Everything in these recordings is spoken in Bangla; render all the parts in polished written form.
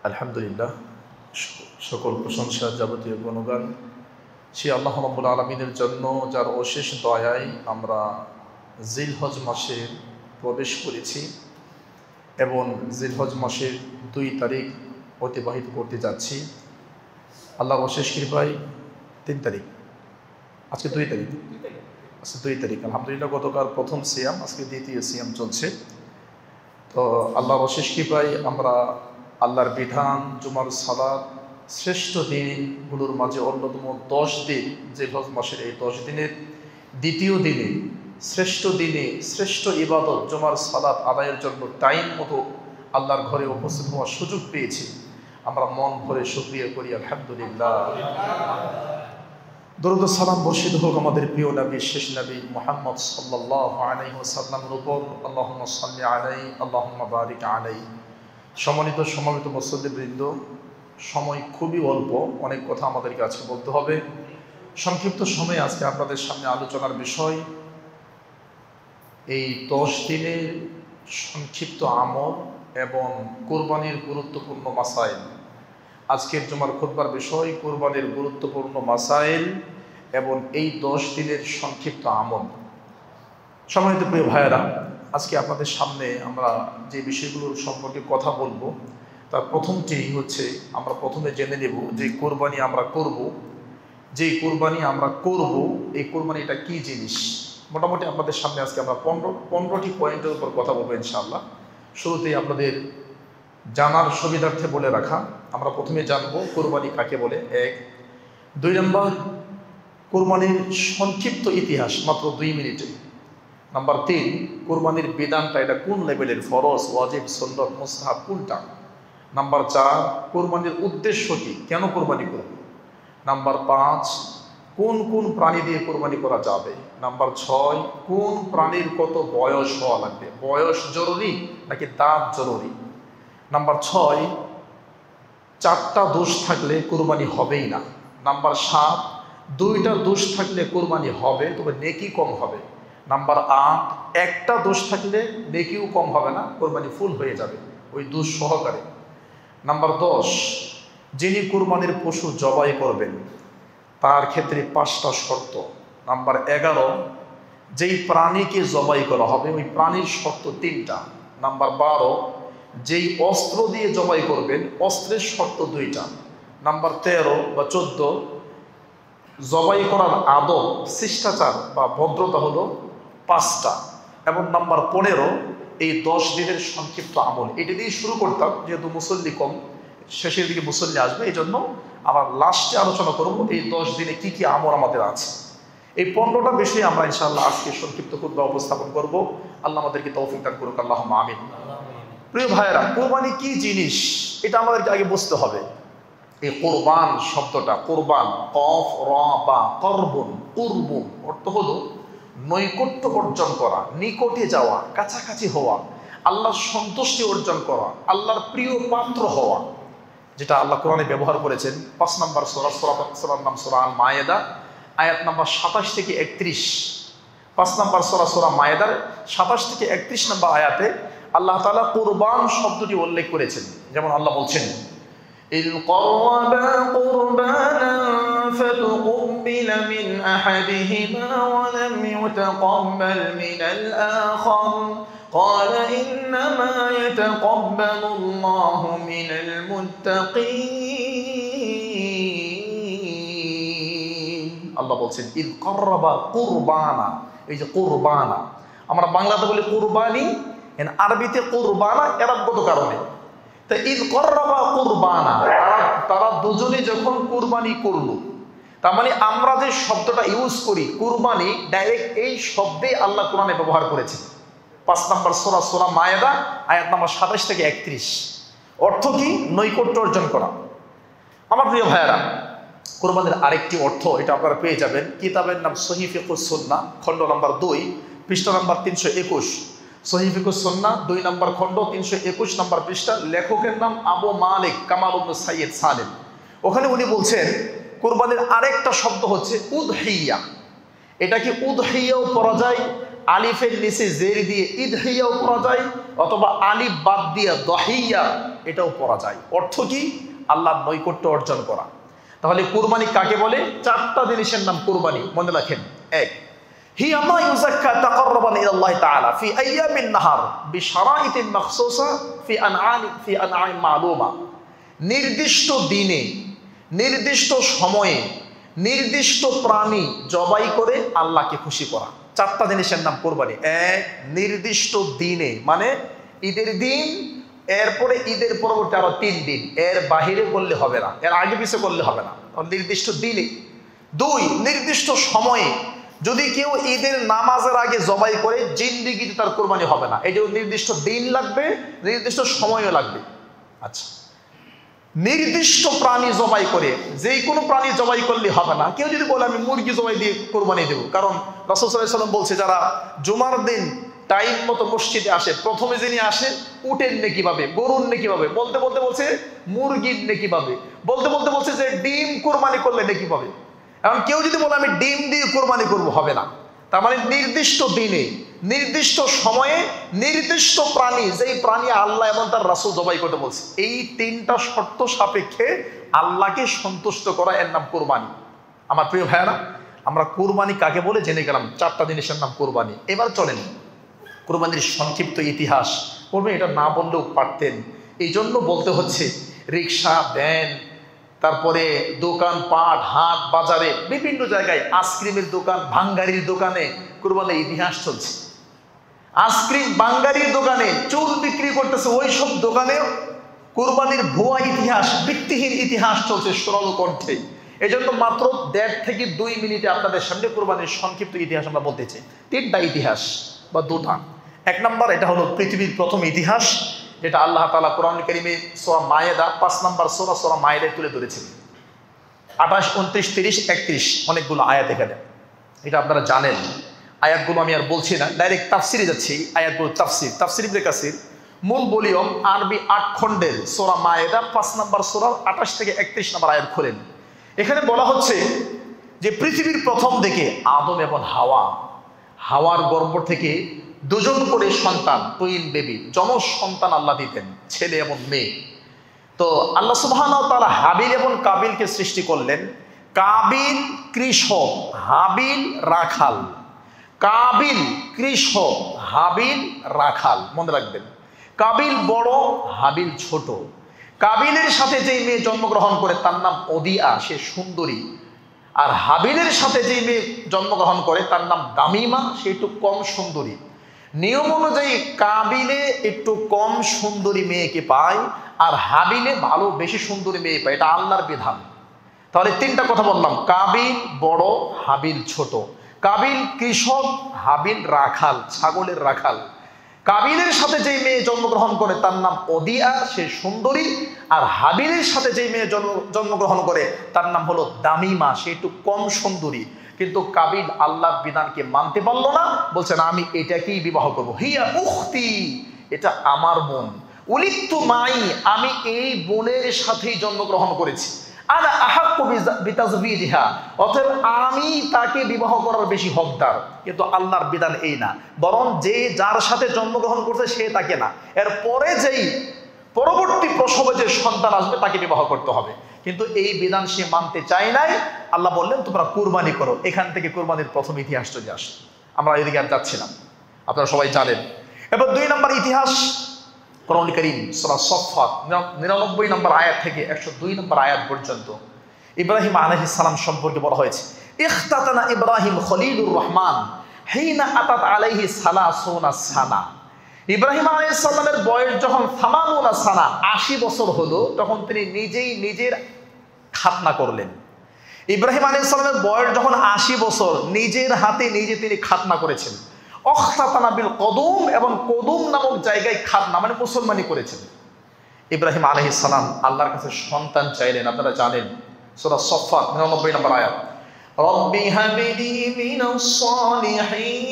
আলহামদুলিল্লাহ, সকল প্রশংসা যাবতীয় গুণগান সে আল্লাহ রাব্বুল আলামিনের জন্য, যার অশেষ দয়ায় আমরা জিলহজ মাসে প্রবেশ করেছি এবং জিলহজ মাসের 2 তারিখ অতিবাহিত করতে যাচ্ছি। আল্লাহর অশেষ কৃপায় 3 তারিখ, আজকে 2 তারিখ, আজকে 2 তারিখ। আলহামদুলিল্লাহ, গতকাল প্রথম সিয়াম, আজকে দ্বিতীয় সিয়াম চলছে। তো আল্লাহর অশেষ কৃপায় আমরা আল্লাহর বিধান, জুমার সালাত, শ্রেষ্ঠ দিনগুলোর মাঝে অন্যতম 10 দিন, জিলহজ মাসের এই 10 দিনের দ্বিতীয় দিনে, শ্রেষ্ঠ দিনে শ্রেষ্ঠ ইবাদত জুমার সালাত আদায়ের জন্য টাইম মতো আল্লাহর ঘরে উপস্থিত হওয়ার সুযোগ পেয়েছি। আমরা মন ভরে শুকরিয়া করি আলহামদুলিল্লাহ। দরুদ ও সালাম বর্ষিত হোক আমাদের প্রিয় নবী, শেষ নবী মুহাম্মদ সাল্লাল্লাহু আলাইহি ওয়াসাল্লামের উপর। আল্লাহুম্মা সাল্লি আলাইহি, আল্লাহুম্মা বারিক আলাইহি। সমাবেত মুসল্লিবৃন্দ, সময় খুবই অল্প, অনেক কথা আমাদেরকে আজকে বলতে হবে। সংক্ষিপ্ত সময়ে আজকে আপনাদের সামনে আলোচনার বিষয় এই 10 দিনের সংক্ষিপ্ত আমল এবং কোরবানির গুরুত্বপূর্ণ মাসাইল। আজকের জুমার খুতবার বিষয় কোরবানির গুরুত্বপূর্ণ মাসাইল এবং এই 10 দিনের সংক্ষিপ্ত আমল। সম্মানিত প্রিয় ভাইয়েরা, আজকে আপনাদের সামনে আমরা যে বিষয়গুলোর সম্পর্কে কথা বলবো তার প্রথমটি হচ্ছে, আমরা প্রথমে জেনে নেব যে কোরবানি আমরা করব, এই কোরবানিটা কি জিনিস। মোটামুটি আপনাদের সামনে আজকে আমরা 15টি পয়েন্টের উপর কথা বলবো ইনশাআল্লাহ। শুরুতেই আপনাদের জানার সুবিধার্থে বলে রাখা, আমরা প্রথমে জানবো কোরবানি কাকে বলে, 1। 2 নম্বর, কোরবানির সংক্ষিপ্ত ইতিহাস মাত্র 2 মিনিটে। নাম্বার 3, কোরবানির বিধানটা, এটা কোন লেভেলের, ফরজ, ওয়াজিব, সুন্নাত, মুস্তাহাব কোনটা। নাম্বার 4, কোরবানির উদ্দেশ্য কি, কেন কোরবানি করব। নাম্বার 5, কোন কোন প্রাণী দিয়ে কোরবানি করা যাবে। নাম্বার 6, কোন প্রাণীর কত বয়স হওয়া লাগবে, বয়স জরুরি নাকি দাঁত জরুরি। নাম্বার 6, 4টা দোষ থাকলে কোরবানি হবেই না। নাম্বার 7, 2টা দোষ থাকলে কোরবানি হবে, তবে নেকি কম হবে। নাম্বার 8, 1টা দোষ থাকলে নেকিও কম হবে না, কোরবানি ফুল হয়ে যাবে ওই দোষ সহকারে। নাম্বার 10, যিনি কোরবানির পশু জবাই করবেন তার ক্ষেত্রে 5টা শর্ত। নাম্বার 11, যেই প্রাণীকে জবাই করা হবে ওই প্রাণীর শর্ত 3টা। নাম্বার 12, যেই অস্ত্র দিয়ে জবাই করবেন অস্ত্রের শর্ত 2টা। নাম্বার 13 বা 14, জবাই করার আদব, শিষ্টাচার বা ভদ্রতা হলো 5টা। এবং নাম্বার 15, এই 10 দিনের সংক্ষিপ্ত আমল। এটা দিয়ে শুরু করতাম, যেহেতু মুসল্লি কম, শেষের দিকে মুসল্লি আসবে, এই জন্য আবার লাস্টে আলোচনা করব এই 10 দিনে কি কি আমল আমাদের আছে। এই 15টা বিষয়ে আমরা ইনশাআল্লাহ আজকে সংক্ষিপ্ত খুতবা উপস্থাপন করব। আল্লাহ আমাদেরকে তৌফিক দান করুক, আল্লাহুম্মা আমিন। প্রিয় ভাইয়েরা, কোরবানি কি জিনিস এটা আমাদেরকে আগে বুঝতে হবে। এই কোরবান শব্দটা, কোরবান, কফ র বা করবুন, কুরবুন, অর্থ হলো নৈকট্য অর্জন করা, নিকটে যাওয়া, কাছাকাছি হওয়া, আল্লাহর সন্তুষ্টি অর্জন করা, আল্লাহর প্রিয় পাত্র হওয়া, যেটা আল্লাহ কোরআনে ব্যবহার করেছেন। 5 নম্বর সূরার নাম সূরা আল মায়েদা, আয়াত নাম্বার 27 থেকে 31। 5 নম্বর সূরা মায়েদার 27 থেকে 31 নম্বর আয়াতে আল্লাহ তাআলা কুরবান শব্দটি উল্লেখ করেছেন। যেমন আল্লাহ বলছেন, إذ قربا قربانا فتقبل من أحدهما ولم يتقبل من الآخر قال إنما يتقبل الله من المتقين। আল্লাহ বলছেন ইদ করবা কুরবানা, এই যে কুরবানা আমরা বাংলাতে বলি কুরবানি, আরবিতে কুরবানা এরাবগত কারণে। তা ঈদ করবা কুরবানা, তারা দুজনে যখন কুরবানি করলো, তার মানে আমরা যে শব্দটা ইউজ করি কুরবানি, ডাইরেক্ট এই শব্দে আল্লাহ কোরআনে ব্যবহার করেছেন। 5 নম্বর সূরা মায়েদা, আয়াত নাম্বার 27 থেকে 31। অর্থ কি? নৈকট্য অর্জন করা। আমার প্রিয় ভাইয়েরা, কোরবানির আরেকটি অর্থ, এটা আপনারা পেয়ে যাবেন কিতাবের নাম সহিহ ফিকহুস সুন্নাহ, খণ্ড নাম্বার 2, পৃষ্ঠা নাম্বার 321। সহিহ ফিকহুস সুন্নাহ 2 নম্বর খণ্ড, 321 নম্বর পৃষ্ঠা। লেখকের নাম আবু মালিক কামাল ইবনে সাইয়্যিদ সালেম। ওখানে উনি বলছেন কোরবানির আরেকটা শব্দ হচ্ছে উদহিয়া। এটাকে উদহিয়াও পড়া যায়, আলিফের নিচে জের দিয়ে ইদহিয়াও পড়া যায়, অথবা আলিফ বাদ দিয়ে দহিয়া এটাও পড়া যায়। অর্থ কি? আল্লাহর নৈকট্য অর্জন করা। তাহলে কুরবানি কাকে বলে? চারটা জিনিসের নাম কুরবানি, মনে রাখেন। এক, হিয়া মা ইউযাক্কা তাকাররুবান ইলাল্লাহি তাআলা ফি আইয়ামিন নাহার বিশারাইতিন মাখসুসা ফি আনআম মালুমা। নির্দিষ্ট দিনে, নির্দিষ্ট সময়ে, নির্দিষ্ট প্রাণী জবাই করে আল্লাহকে খুশি করা। চারটা জিনিসের নাম কুরবানি। এক, নির্দিষ্ট দিনে, মানে ঈদের দিন, এরপরে ঈদের পরবর্তী আরো 3 দিন, এর বাহিরে করলে হবে না, এর আগে পিছে করলে হবে না, নির্দিষ্ট দিনে। দুই, নির্দিষ্ট সময়ে, যদি কেউ ঈদের নামাজের আগে জবাই করে জিন্দেগিতে তার কোরবানি হবে না, এই যে নির্দিষ্ট দিন লাগবে, নির্দিষ্ট সময়ও লাগবে। আচ্ছা, নির্দিষ্ট প্রাণী জবাই করে, যে কোনো প্রাণী জবাই করলে হবে না। কেউ যদি বলে আমি মুরগি জবাই দিয়ে কোরবানি দেবো, কারণ রাসূল সাল্লাল্লাহু আলাইহি ওয়াসাল্লাম বলছে যারা জুমার দিন টাইম মতো মসজিদে আসে, প্রথমে যিনি আসে উটের নেকি পাবে, গরুর নেকি পাবে, বলতে বলতে বলছে মুরগির নেকি পাবে, বলতে বলতে বলছে যে ডিম কোরবানি করলে নেকি পাবে। এখন কেউ যদি বলে আমি ডিম দিয়ে কোরবানি করবো, হবে না। তার মানে নির্দিষ্ট দিনে, নির্দিষ্ট সময়ে, নির্দিষ্ট প্রাণী, যেই প্রাণী আল্লাহ এবং তার রাসূল জবাই করতে বলছে, এই 3টা শর্ত সাপেক্ষে আল্লাহকে সন্তুষ্ট করা, এর নাম কোরবানি। আমার প্রিয় ভাইয়েরা, আমরা কোরবানি কাকে বলে জেনে গেলাম, 4টা জিনিসের নাম কোরবানি। এবার চলেন কোরবানির সংক্ষিপ্ত ইতিহাস। বলবেন এটা না বললেও পারতেন, এই জন্য বলতে হচ্ছে। রিক্সা, ভ্যান, তারপরে দোকান পাট, হাট বাজারে, বিভিন্ন জায়গায় আইসক্রিমের দোকান, ভাঙ্গারির দোকানে কোরবানির ইতিহাস চলছে। আইসক্রিম ভাঙ্গারির দোকানে চুল বিক্রি করতেছে, ওই সব দোকানে কোরবানির ভুয়া ইতিহাস, ভিত্তিহীন ইতিহাস চলছে সরল কণ্ঠে। এই জন্য মাত্র 1.5 থেকে 2 মিনিটে আপনাদের সামনে কোরবানির সংক্ষিপ্ত ইতিহাস আমরা বলতে চাই। 3টা ইতিহাস বা 2টা। 1 নম্বর, এটা হলো পৃথিবীর প্রথম ইতিহাস, যেটা আল্লাহ তাআলা কোরআনুল কারীমে সূরা মায়েদা 5 নম্বর সূরা মায়েদায় তুলে ধরেছেন। 28, 29, 30, 31 অনেকগুলো আয়াত এখানে, এটা আপনারা জানেন। আয়াতগুলো আমি আর বলছি না, ডাইরেক্ট তাফসিরে যাচ্ছি। আয়াতগুলো তাফসির ইবনে কাসির, মূল ভলিউম আরবি 8 খণ্ডের সূরা মায়েদা 5 নম্বর সূরা 28 থেকে 31 নম্বর আয়াত খোলেন। এখানে বলা হচ্ছে যে পৃথিবীর প্রথম দিকে আদম এবং হাওয়ার গর্ভ থেকে 2 জন করে সন্তান, টুইন বেবি, যমজ সন্তান আল্লাহ দিতেন, ছেলে এবং মেয়ে। তো আল্লাহ সুবহানাহু ওয়া তাআলা হাবিল এবং কাবিলকে সৃষ্টি করলেন। কাবিল কৃষক, হাবিল রাখাল। কাবিল কৃষক, হাবিল রাখাল, মনে রাখবেন। কাবিল বড়, হাবিল ছোট। কাবিলের সাথে যে মেয়ে জন্মগ্রহণ করে তার নাম ওদিয়া, সে সুন্দরী। আর হাবিলের সাথে যে মেয়ে জন্মগ্রহণ করে তার নাম দামিমা, সে একটু কম সুন্দরী। নিয়ম অনুযায়ী কাবিলে একটু কম সুন্দরী মেয়েকে পায়, আর হাবিলে ভালো বেশি সুন্দরী মেয়ে পায়, এটা আল্লাহর বিধান। তাহলে 3টা কথা বললাম, কাবিল বড়, হাবিল ছোট। কাবিল কৃষক, হাবিল রাখাল, ছাগলের রাখাল। কাবিলের সাথে যে মেয়ে জন্মগ্রহণ করে তার নাম ওদিয়া, সে সুন্দরী। আর হাবিলের সাথে যে মেয়ে জন্মগ্রহণ করে তার নাম হলো দামিমা, সে একটু কম সুন্দরী। কিন্তু কাবিল আল্লাহর বিধানকে মানতে পারলো না, বলছে না আমি এটাকেই বিবাহ করবো। হিয়া উখতি, এটা আমার বোন। উলিদতু মাই, আমি এই বোনের সাথেই জন্মগ্রহণ করেছি। আনা আহাক্কু বিতাজবিজিহা, অতএব আমি তাকে বিবাহ করার বেশি হকদার। কিন্তু আল্লাহর বিধান এই না, বরং যে যার সাথে জন্মগ্রহণ করছে সে তাকে না, এর পরে যেই পরবর্তী প্রসবে যে সন্তান আসবে তাকে বিবাহ করতে হবে। কিন্তু এই বিধান সে মানতে চায় নাই। আল্লাহ বললেন তোমরা কুরবানি করো। এখান থেকে কুরবানির প্রথম ইতিহাস চলে আসে। আমরা এদিকে আর যাচ্ছিলাম, আপনারা সবাই জানেন। এবার 2 নম্বর ইতিহাস, কোরআনুল কারীম সূরা সফফাত 99 নম্বর আয়াত থেকে 102 নম্বর আয়াত পর্যন্ত ইব্রাহিম আলাইহিস সালাম সম্পর্কে বলা হয়েছে। ইখতাতানা ইব্রাহিম খলিলুর রহমান হিনা আতাত আলাইহি সালাসুনা সানা। ইব্রাহিম আলাইহিস সালামের বয়স যখন 80 সানা, 80 বছর হলো, তখন তিনি নিজেই নিজের খাতনা করলেন। ইব্রাহিম আলাইহিস সালামের বয়স যখন 80 বছর, নিজের হাতে নিজে তিনি খাতনা করেছেন। অখতাতানা বিল কদুম, এবং কদুম নামক জায়গায় খাতনা মানে মুসলমানি করেছেন। ইব্রাহিম আলাইহিস সালাম আল্লাহর কাছে সন্তান চাইলেন, আপনারা জানেন। সূরা সফফাত 99 নম্বর আয়াত, রব্বি হাবলি মিনাস সালিহিন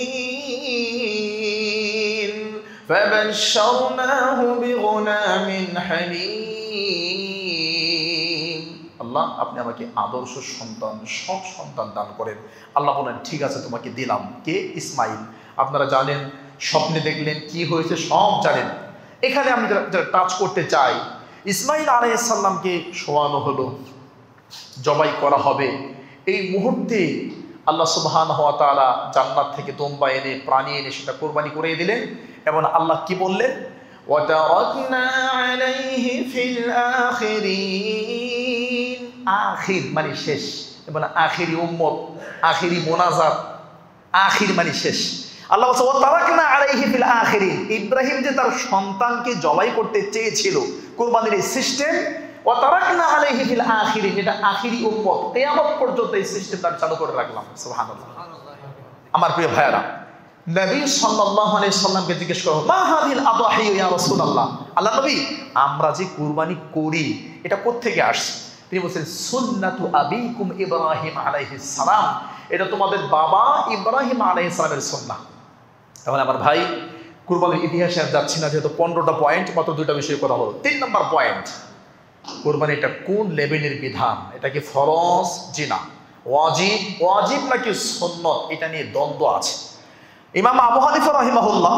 ফাবাশশারনাহু বিগুলামিন হালিম। আল্লাহ আপনি আমাকে আদর্শ সন্তান, সৎ সন্তান দান করেন। আল্লাহ বলেন ঠিক আছে তোমাকে দিলাম। কে? ইসমাইল। আপনারা জানেন, স্বপ্নে দেখলেন, কি হয়েছে সব জানেন। এখানে আমি টাচ করতে চাই, ইসমাইল আলাইহিস সালামকে শোয়ানো হলো, জবাই করা হবে। এই মুহূর্তে আল্লাহ সুবহানাহু ওয়া তাআলা জান্নাত থেকে দুম্বা এনে, প্রাণী এনে সেটা কোরবানি করে দিলেন। এবং আল্লাহ কি বললেন? ওয়াতারাকনা আলাইহি ফিল আখিরিন। আখির মানে শেষ, এবং আখিরি উম্মত, আখিরি মোনাজাত, আখির মানে শেষ। আল্লাহ বলছে ওয়াতারাকনা আলাইহি ফিল আখিরিন। ইব্রাহিম যে তার সন্তানকে জবাই করতে চেয়েছিল, কোরবানির এই সিস্টেম, ওয়াতারাকনা আলাইহি ফিল আখিরিন, এটা আখিরি উম্মত, কিয়ামত পর্যন্ত এই সিস্টেমটা চালু করে রাখলাম। সুবহানাল্লাহ। আমার প্রিয় ভাইরা, নবী সাল্লাল্লাহু আলাইহি সাল্লামকে জিজ্ঞেস করো, মা হাযিল আদাহি ইয়া রাসূলুল্লাহ, আল্লাহ নবী আমরা যে কুরবানি করি এটা কোত্থেকে আসছে? তিনি বলছেন সুন্নাতু আবিকুম ইব্রাহিম আলাইহিস সালাম, এটা তোমাদের বাবা ইব্রাহিম আলাইহিস সালামের সুন্নাহ। তাহলে আমার ভাই, কুরবানির ইতিহাসে আর যাচ্ছি না, যেহেতু 15টা পয়েন্ট, মাত্র 2টা বিষয় কথা হলো। 3 নম্বর পয়েন্ট, কুরবানি এটা কোন লেভেলের বিধান? এটা কি ফরজ? জি না। ওয়াজিব? ওয়াজিব নাকি সুন্নাত? এটা নিয়ে দ্বন্দ্ব আছে। ইমাম আবু হানিফা রাহিমাহুল্লাহ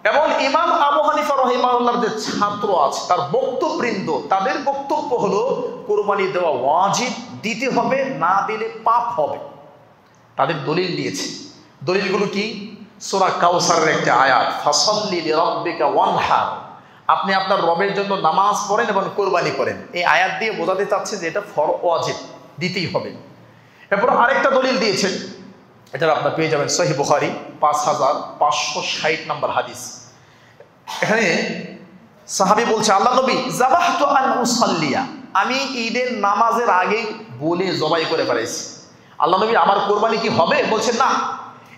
এবং ইমাম আবু হানিফা রাহিমাহুল্লাহর যে ছাত্র আছে, তার বক্তবৃন্দ, তাদের বক্তব্য হলো কুরবানি দেওয়া ওয়াজিব, দিতে হবে, না দিলে পাপ হবে। তাদের দলিল দিয়েছে। দলিলগুলো কি? সূরা কাউসারের একটা আয়াত, ফাসাল্লি লিরাব্বিকা ওয়ানহার, আপনি আপনার রবের জন্য নামাজ পড়েন এবং কোরবানি করেন। এই আয়াত দিয়ে বোঝাতে চাচ্ছে যে এটা ওয়াজিব, দিতেই হবে। এরপর আরেকটা দলিল দিয়েছেন, এটা আপনারা পেয়ে যাবেন সহিহ বুখারী 5560 নম্বর হাদিস। এখানে সাহাবী বলছে, আল্লাহ নবী যাবাহতু আন উসাল্লিয়া, আমি ঈদের নামাজের আগেই বলে জবাই করে ফেলেছি। আল্লাহ নবী আমার কোরবানি কি হবে? বলছে না,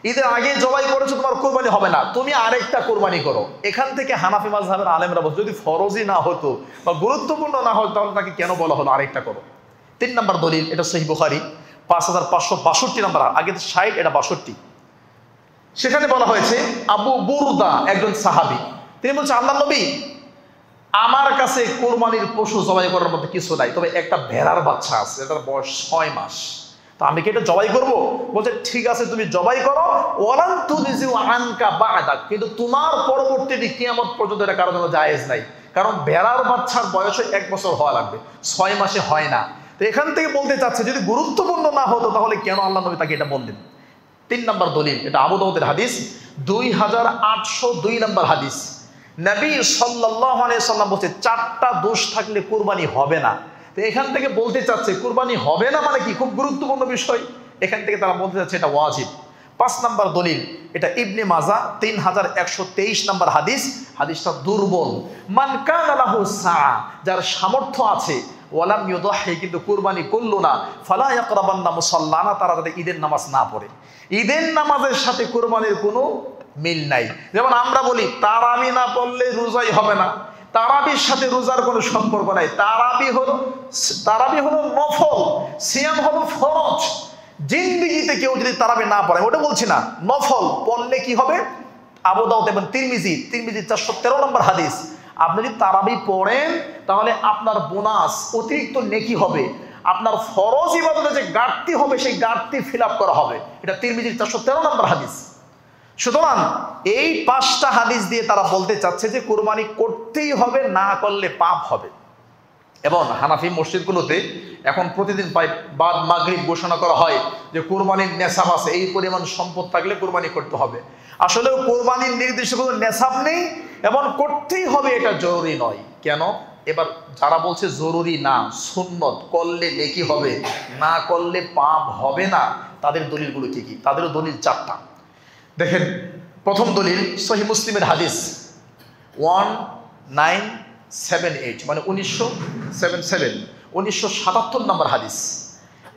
ঈদের আগে জবাই করেছো, তোমার কোরবানি হবে না, তুমি আরেকটা কোরবানি করো। এখান থেকে হানাফি মাযহাবের আলেমরা বলছে যদি ফরজই না হতো বা গুরুত্বপূর্ণ না হতো তাহলে তাকে কেন বলা হলো আরেকটা করো? 3 নম্বর দলিল, এটা সহিহ বুখারী 5562 নম্বর, আগে 60, এটা 62। সেখানে বলা হয়েছে আবু বুরদা একজন সাহাবী, তিনি বলছে আল্লাহ নবী আমার কাছে কোরবানির পশু জবাই করার মধ্যে কিছু নাই, তবে একটা ভেড়ার বাচ্চা আছে, এটার বয়স 6 মাস, তো আমি কি এটা জবাই করব? বলছে ঠিক আছে তুমি জবাই করো, ওয়ালান তুজিউ আনকা বা'দাক, কিন্তু তোমার পরবর্তীতে কিয়ামত পর্যন্ত এটা কারোর জন্য জায়েজ নাই, কারণ ভেড়ার বাচ্চার বয়সে 1 বছর হওয়া লাগবে, 6 মাসে হয় না। তো এখান থেকে বলতে চাচ্ছে যদি গুরুত্বপূর্ণ না হতো তাহলে কেন আল্লাহ নবী তাকে এটা বললেন? 3 নম্বর দলিল, এটা আবু দাউদের হাদিস 2802 নম্বর হাদিস। নবী সাল্লাল্লাহু আলাইহি সাল্লাম বলছে 4টা দোষ থাকলে কুরবানি হবে না। তো এখান থেকে বলতে চাচ্ছে কুরবানি হবে না মানে কি? খুব গুরুত্বপূর্ণ বিষয়। এখান থেকে তারা বলতে চাচ্ছে এটা ওয়াজিব। 5 নম্বর দলিল, এটা ইবনে মাজাহ 3123 নম্বর হাদিস। হাদিসটা দুর্বল। মান কানা লাহু সাআ, যার সামর্থ্য আছে, ওয়ালাম ইউদাহি, কিন্তু কুরবানি করলো না, ফালা ইয়াকরাবান্না মুসাল্লানা, তারা যাতে ঈদের নামাজ না পড়ে। ঈদের নামাজের সাথে কুরবানির কোনো মিল নাই। যেমন আমরা বলি তারাবি না পড়লে রোজাই হবে না, তারাবির সাথে রোজার কোনো সম্পর্ক নাই। তারাবি হলো নফল, সিয়াম হলো ফরজ। জিন্দেগিতে কেউ যদি তারাবি না পড়ে, ওটা বলছি না, নফল পড়লে কি হবে? আবু দাউদ এবং তিরমিজি 413 নম্বর হাদিস, আপনি যদি তারাবি পড়েন তাহলে আপনার বোনাস, অতিরিক্ত নেকি হবে, আপনার ফরজ ইবাদতে যে ঘাটতি হবে সেই ঘাটতি ফিল আপ করা হবে। এটা তিরমিজির 413 নম্বর হাদিস। সুতরাং এই 5টা হাদিস দিয়ে তারা বলতে চাচ্ছে যে কুরবানি করতেই হবে, না করলে পাপ হবে। এবং হানাফি মসজিদগুলোতে এখন প্রতিদিন বাদ মাগরিব ঘোষণা করা হয় যে কুরবানির নেশাব আছে, এই পরিমাণ সম্পদ থাকলে কুরবানি করতে হবে। আসলে কুরবানির নির্দিষ্ট কোনো নেশাব নেই এবং করতেই হবে এটা জরুরি নয়। কেন? এবার যারা বলছে জরুরি না, সুন্নত, করলে নেকি হবে, না করলে পাপ হবে না, তাদের দলিলগুলো কি কি? তাদের দলিল 4টা। দেখেন, প্রথম দলিল সহিহ মুসলিমের হাদিস 1978, মানে 1977 নম্বর হাদিস,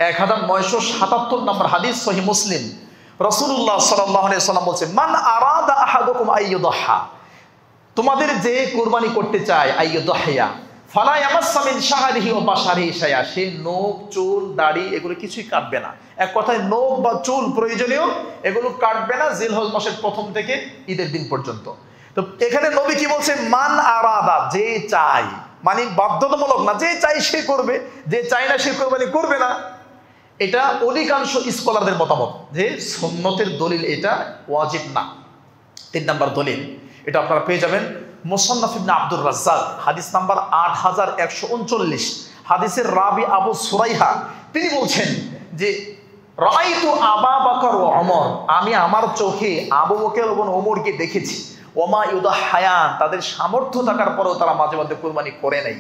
1977 নম্বর হাদিস সহিহ মুসলিম। রাসূলুল্লাহ সাল্লাল্লাহু আলাইহি ওয়াসাল্লাম বলছে, মান আরাদা আহাদুকুম আইয়ুদহা, তোমাদের যে কুরবানি করতে চায়, আইয়ুদহিয়া, ফালা ইয়ামাসসা মিন শাহরিহি ওয়া বাশারিহি শাইআ, সে নখ, চুল, দাড়ি এগুলো কিছুই কাটবে না। এক কথায় নখ বা চুল প্রয়োজনীয়, এগুলো কাটবে না জিলহজ মাসের প্রথম থেকে ঈদের দিন পর্যন্ত। তো এখানে নবী কি বলছে? মান আরাদা, যে চায়, মানে বাধ্যতামূলক না, যে চাই সে করবে, যে চাই না সে কোরবানি করবে না। এটা অধিকাংশ স্কলারদের মতামত যে সুন্নতের দলিল এটা, ওয়াজিব না। 3 নম্বর দলিল, এটা আপনারা পেয়ে যাবেন মুসান্নাফ ইবনে আব্দুর রাজ্জাক, হাদিস নাম্বার 8139। হাদিসের রাবি আবু সুরাইহা তিনি বলছেন যে রাআইতু আবা বকর ওয়া ওমর, আমি আমার চোখে আবু বকর এবং ওমরকে দেখেছি, ওমা ইউদাহায়ান, তাদের সামর্থ্য থাকার পরেও তারা মাঝে মধ্যে কুরবানি করে নাই।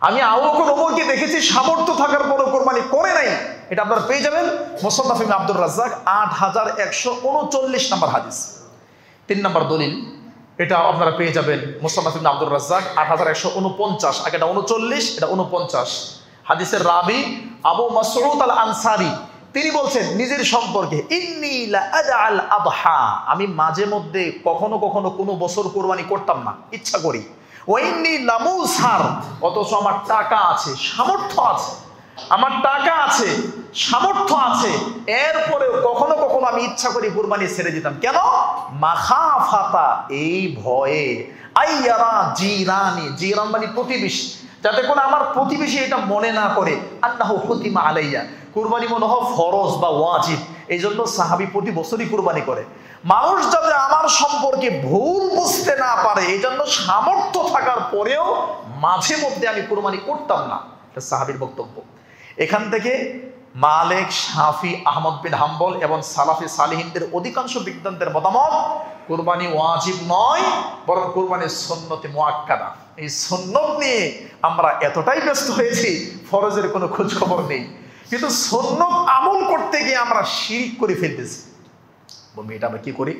আমি আবু বকর ওমরকে দেখেছি সামর্থ্য থাকার পরেও কুরবানি করে নাই। এটা আপনারা পেয়ে যাবেন মুসান্নাফ ইবনে আব্দুর রাজ্জাক 8139 নম্বর হাদিস। 3 নম্বর দলিল, এটা আপনারা পেয়ে যাবেন মুসান্নাফ ইবনে আব্দুর রাজ্জাক 8149, আগে এটা 39, এটা 49। হাদিসের রাবি আবু মাসউদ আল আনসারী তিনি বলছেন নিজের সম্পর্কে, ইন্নী লা আদআল আদহা, আমি মাঝে মধ্যে কখনো কখনো কোনো বছর কুরবানি করতাম না, ইচ্ছা করি। ওয়া ইন্নী লামুসার, অথচ আমার টাকা আছে, সামর্থ্য আছে, আমার টাকা আছে, সামর্থ্য আছে, এরপরেও কখনো কখনো আমি ইচ্ছা করি কুরবানি ছেড়ে দিতাম। কেন? মাখাফাতা, এই ভয়ে, আইয়ারা জিরানি, জিরান মানে প্রতিবেশী, যাতে করে আমার প্রতিবেশী এটা মনে না করে আন্নাহু হুতিমা আলাইয়া, কুরবানি মনে হয় ফরজ বা ওয়াজিব। এই জন্য সাহাবী প্রতি বছরই কুরবানি করে। মানুষ যাতে আমার সম্পর্কে ভুল বুঝতে না পারে, এই জন্য সামর্থ্য থাকার পরেও মাঝে মধ্যে আমি কুরবানি করতাম না। এটা সাহাবীর বক্তব্য। এখান থেকে মালিক, শাফি, আহমদ বিন হাম্বল এবং সালাফি সালিহিনদের অধিকাংশ বিদ্বানদের মতামত কুরবানি ওয়াজিব নয়, বরং কুরবানি সুন্নতে মুআক্কাদা। এই সুন্নত নিয়ে আমরা এতটাই ব্যস্ত হয়েছি, ফরজের কোনো খোঁজ খবর নেই। কিন্তু সুন্নত আমল করতে গিয়ে আমরা শিরক করে ফেলতেছি। এটা আমরা কি করি?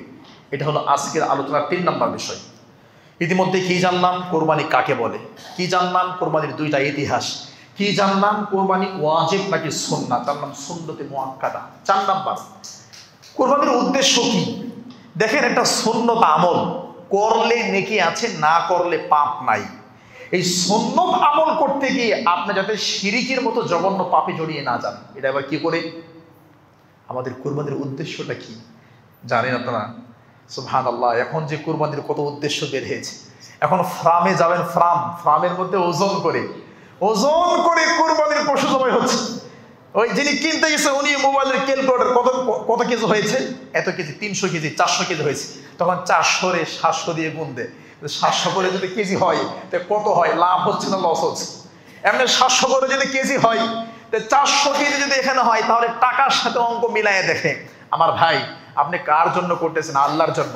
এটা হলো আজকের আলোচনার 3 নম্বর বিষয়। ইতিমধ্যে কি জানলাম কোরবানি কাকে বলে, কি জানলাম কোরবানির 2টা ইতিহাস, কি জানলাম কোরবানি ওয়াজিব নাকি সুন্নাত, জানলাম সুন্নতে মুআক্কাদা। 4 নম্বর, কোরবানির উদ্দেশ্য কি? দেখেন, একটা সুন্নত আমল করলে নেকি আছে, না করলে পাপ নাই। এই সুন্নত আমল করতে গিয়ে আপনি যাতে শিরিকের মতো জঘন্য পাপে জড়িয়ে না যান। এটা আবার কি করে? আমাদের কোরবানির উদ্দেশ্যটা কি জানেন আপনারা? সুবহানাল্লাহ, এখন যে কোরবানির কত উদ্দেশ্য বের হয়েছে। এখন ফার্মে যাবেন, ফার্মের মধ্যে ওজন করে কোরবানির পশু জবাই হচ্ছে। ওই যিনি কিনতে গেছে উনি মোবাইলের ক্যালকুলেটর কত কেজি হয়েছে, এত কেজি, 300 কেজি, 400 কেজি হয়েছে, তখন 400 রে 700 দিয়ে গুণ দেয়। 700 করে যদি কেজি হয় তো কত হয়? লাভ হচ্ছে না লস হচ্ছে? এমনি 700 করে যদি কেজি হয়, তো 400 কেজি যদি এখানে হয়, তাহলে টাকার সাথে অঙ্ক মিলাইয়ে দেখে। আমার ভাই, আপনি কার জন্য করতেছেন? আল্লাহর জন্য।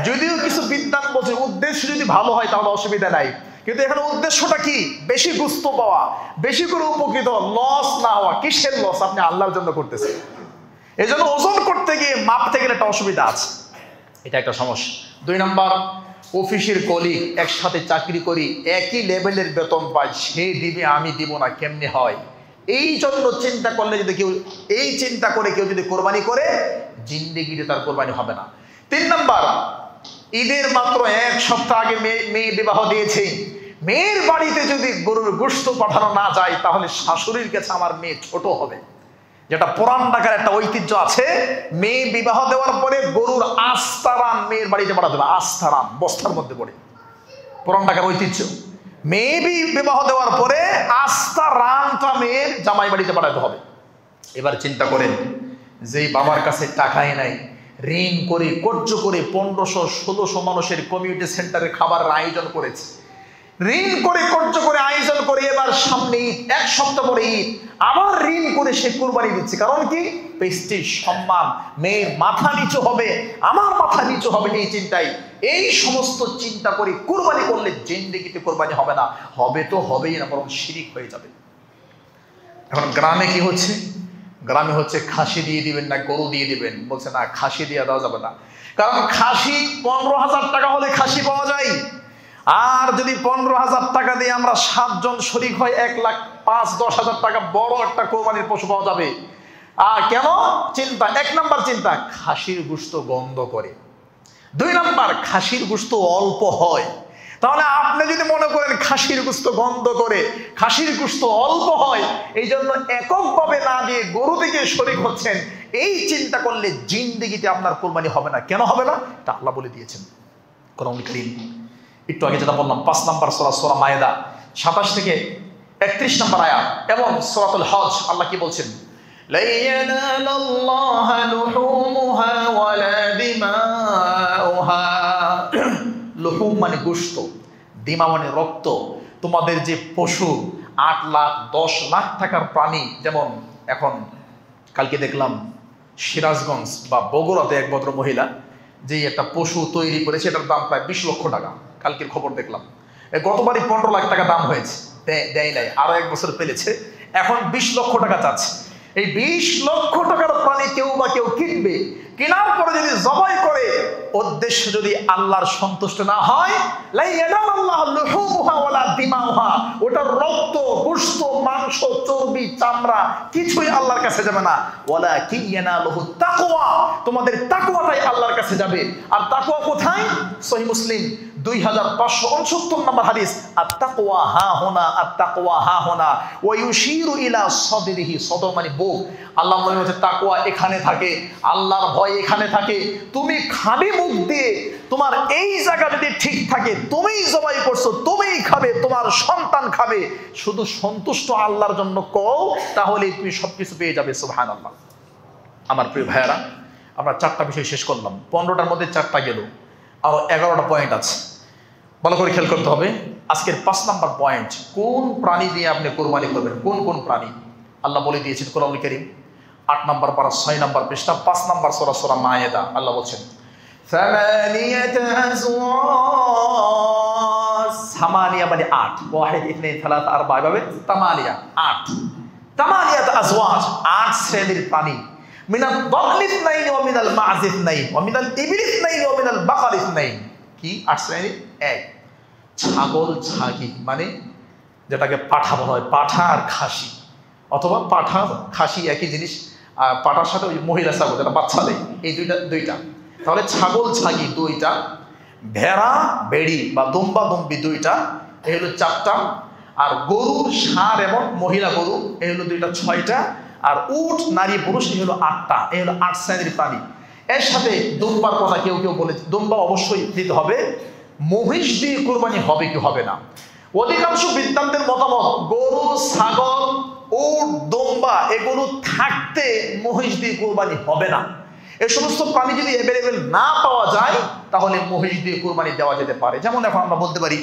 যদিও কিছু বিদ্বান বলছে উদ্দেশ্য যদি ভালো হয় তাহলে অসুবিধা নাই, কিন্তু এখানে উদ্দেশ্যটা কি? বেশি গুস্ত পাওয়া, বেশি করে উপকৃত, লস না হওয়া। কিসের লস? আপনি আল্লাহর জন্য করতেছেন। এই জন্য ওজন করতে গিয়ে মাপতে গেলে একটা অসুবিধা আছে, এটা একটা সমস্যা। 2 নম্বর, অফিসের কলিগ, একসাথে চাকরি করি, একই লেভেলের বেতন পাই, সে দিবে আমি দিব না, কেমনে হয়? এই জন্য চিন্তা করলে যদি কেউ এই চিন্তা করে কেউ যদি কোরবানি করে, জিন্দেগিতে তার কোরবানি হবে না। 3 নম্বর, ঈদের মাত্র 1 সপ্তাহ আগে মেয়ে বিবাহ দিয়েছে, মেয়ের বাড়িতে যদি গরুর গোশত পাঠানো না যায়, তাহলে শাশুড়ির কাছে আমার মেয়ে ছোট হবে। যেটা পুরান ঢাকার একটা ঐতিহ্য আছে, মেয়ে বিবাহ দেওয়ার পরে গরুর আস্তারান মেয়ের বাড়িতে পাঠাতে হবে। আস্তারান বস্তার মধ্যে পড়ে, পুরান ঢাকার ঐতিহ্য। মেয়ে বিবাহ দেওয়ার পরে আস্তারানটা মেয়ের জামাই বাড়িতে পাঠাতে হবে। এবার চিন্তা করেন, যেই বাবার কাছে টাকাই নাই, ঋণ করে কর্য করে 1500-1600 মানুষের কমিউনিটি সেন্টারে খাবারের আয়োজন করেছে, ঋণ করে কর্য করে আয়োজন করে, এবার সামনে ঈদ, 1 সপ্তাহ পরে ঈদ, আবার ঋণ করে সে কুরবানি দিচ্ছে। কারণ কি? প্রেস্টিজ, সম্মান, মেয়ের মাথা নিচু হবে, আমার মাথা নিচু হবে, এই চিন্তাই। এই সমস্ত চিন্তা করে কুরবানি করলে জিন্দেগিতে কুরবানি হবে না, হবে তো হবেই না, বরং শিরিক হয়ে যাবে। এখন গ্রামে কি হচ্ছে? গ্রামে হচ্ছে খাসি দিয়ে দিবেন না গরু দিয়ে দিবেন, বলছে না খাসি দিয়ে দেওয়া যাবে না, কারণ খাসি 15,000 টাকা হলে খাসি পাওয়া যায়। আর যদি 15,000 টাকা দিয়ে আমরা 7 জন শরীক হয়, 1,05,000-10,000 টাকা বড় একটা কোরবানির পশু পাওয়া যাবে। আর কেন? চিন্তা, 1 নম্বর চিন্তা, খাসির গোশত গন্ধ করে। 2 নম্বর, খাসির গোশত অল্প হয়। তাহলে আপনি যদি মনে করেন খাসির গোশত গন্ধ করে, খাসির গোশত অল্প হয়, এই জন্য এককভাবে না দিয়ে গরু থেকে শরীক হচ্ছেন, এই চিন্তা করলে জিন্দেগিতে আপনার কোরবানি হবে না। কেন হবে না? এটা আল্লাহ বলে দিয়েছেন কোরআন কারীম। একটু আগে যেটা বললাম, 5 নম্বর সূরা সূরা মায়েদা 27 থেকে 31 নম্বর আয়াত এবং সূরাতুল হজ আল্লাহ কি বলছেন, লা ইয়ানালাল্লাহা লুহুমুহা ওয়ালা দিমাউহা। লুহুম মানে গোশত, দিমা মানে রক্ত। তোমাদের যে পশু 8 লাখ 10 লাখ টাকার প্রাণী, যেমন এখন কালকে দেখলাম সিরাজগঞ্জ বা বগুড়াতে এক ভদ্র মহিলা যে একটা পশু তৈরি করেছে, এটার দাম প্রায় 20 লক্ষ টাকা। কালকের খবর দেখলাম, গতবারই 15 লাখ টাকা দাম হয়েছে, দেয় নাই, আরো 1 বছর পেলেছে, এখন 20 লক্ষ টাকা চাচ্ছে। এই 20 লক্ষ টাকার প্রাণী কেউ বা কেউ কিনবে, কেনার পরে যদি জবাই করে উদ্দেশ্য যদি আল্লাহর সন্তুষ্ট না হয়, লা ইয়ানালাল্লাহু লুহুমুহা ওয়ালা দিমাউহা, ওটার রক্ত, গোশত, মাংস, চর্বি, চামড়া কিছুই আল্লাহর কাছে যাবে না। ওয়ালাকিন ইয়ানালুহু তাকওয়া, তোমাদের তাকওয়াটাই আল্লাহর কাছে যাবে। আর তাকওয়া কোথায়? সহিহ মুসলিম 2569 নম্বর হাদিস, আত-তাকওয়া হা হুনা, আত-তাকওয়া হা হুনা ওয়া ইউশিরু ইলা সাদরিহি। সদর মানে বুক। আল্লাহ বলেন হচ্ছে তাকওয়া এখানে থাকে, আল্লাহর ভয় এখানে থাকে। তুমি খাবে মুখ দিয়ে, তোমার এই জায়গা যদি ঠিক থাকে, তুমিই জবাই করছো, তুমিই খাবে, তোমার সন্তান খাবে, শুধু সন্তুষ্ট আল্লাহর জন্য কও, তাহলে তুমি সবকিছু পেয়ে যাবে। সুবহানাল্লাহ। আমার প্রিয় ভাইয়েরা, আমরা 4টা বিষয় শেষ করলাম, 15টার মধ্যে 4টা গেল, আরো 11টা পয়েন্ট আছে, ভালো করে খেয়াল করতে হবে। আজকের 5 নম্বর পয়েন্ট, কোন প্রাণী দিয়ে আপনি কোরবানি করবেন, কোন কোন প্রাণী আল্লাহ বলে দিয়েছেন কোরআনুল কারীম। 8 নম্বর পারা 6 নম্বর পৃষ্ঠা 5 নম্বর সূরা, সূরা মায়েদা। আল্লাহ বলছেন সামানিয়াতা আজওয়াজ। সামানিয়া মানে 8, ওয়াহিদ ইথনাইন সালাসা আরবা, এভাবে তামানিয়া 8, তামানিয়াতা আজওয়াজ 8 শ্রেণীর প্রাণী। মিনাল বাকরি ইথনাইন ওয়া মিনাল মা'জ ইথনাইন ওয়া মিনাল ইবলি ইথনাইন ওয়া মিনাল বাকার ইথনাইন। কি 8 শ্রেণী? 1 ছাগল ছাগি, মানে যেটাকে পাঠা বলা হয়, পাঠা আর খাসি, অথবা পাঠা খাসি একই জিনিস। আর পাঠার সাথে ওই মহিলা ছাগল যেটা বাচ্চা দেয়, এই দুইটা। তাহলে ছাগল ছাগি 2টা, ভেড়া বেড়ি বা দুম্বা দুম্বি 2টা, এই হলো 4টা। আর গরু ষাঁড় এবং মহিলা গরু, এই হলো 2টা, 6টা। আর উট নারী পুরুষ, এই হলো 8টা। এই হলো 8 শ্রেণীর প্রাণী। এর সাথে দুম্বার কথা কেউ কেউ বলে, দুম্বা অবশ্যই দিতে হবে। মহিষ দিয়ে কোরবানি হবে কি হবে না, অধিকাংশ বিদ্বানদের মতামত গরু, ছাগল, উট, দুম্বা এগুলো থাকতে মহিষ দিয়ে কোরবানি হবে না। এই সমস্ত প্রাণী যদি অ্যাভেলেবেল না পাওয়া যায়, তাহলে মহিষ দিয়ে কোরবানি দেওয়া যেতে পারে। যেমন এখন আমরা বলতে পারি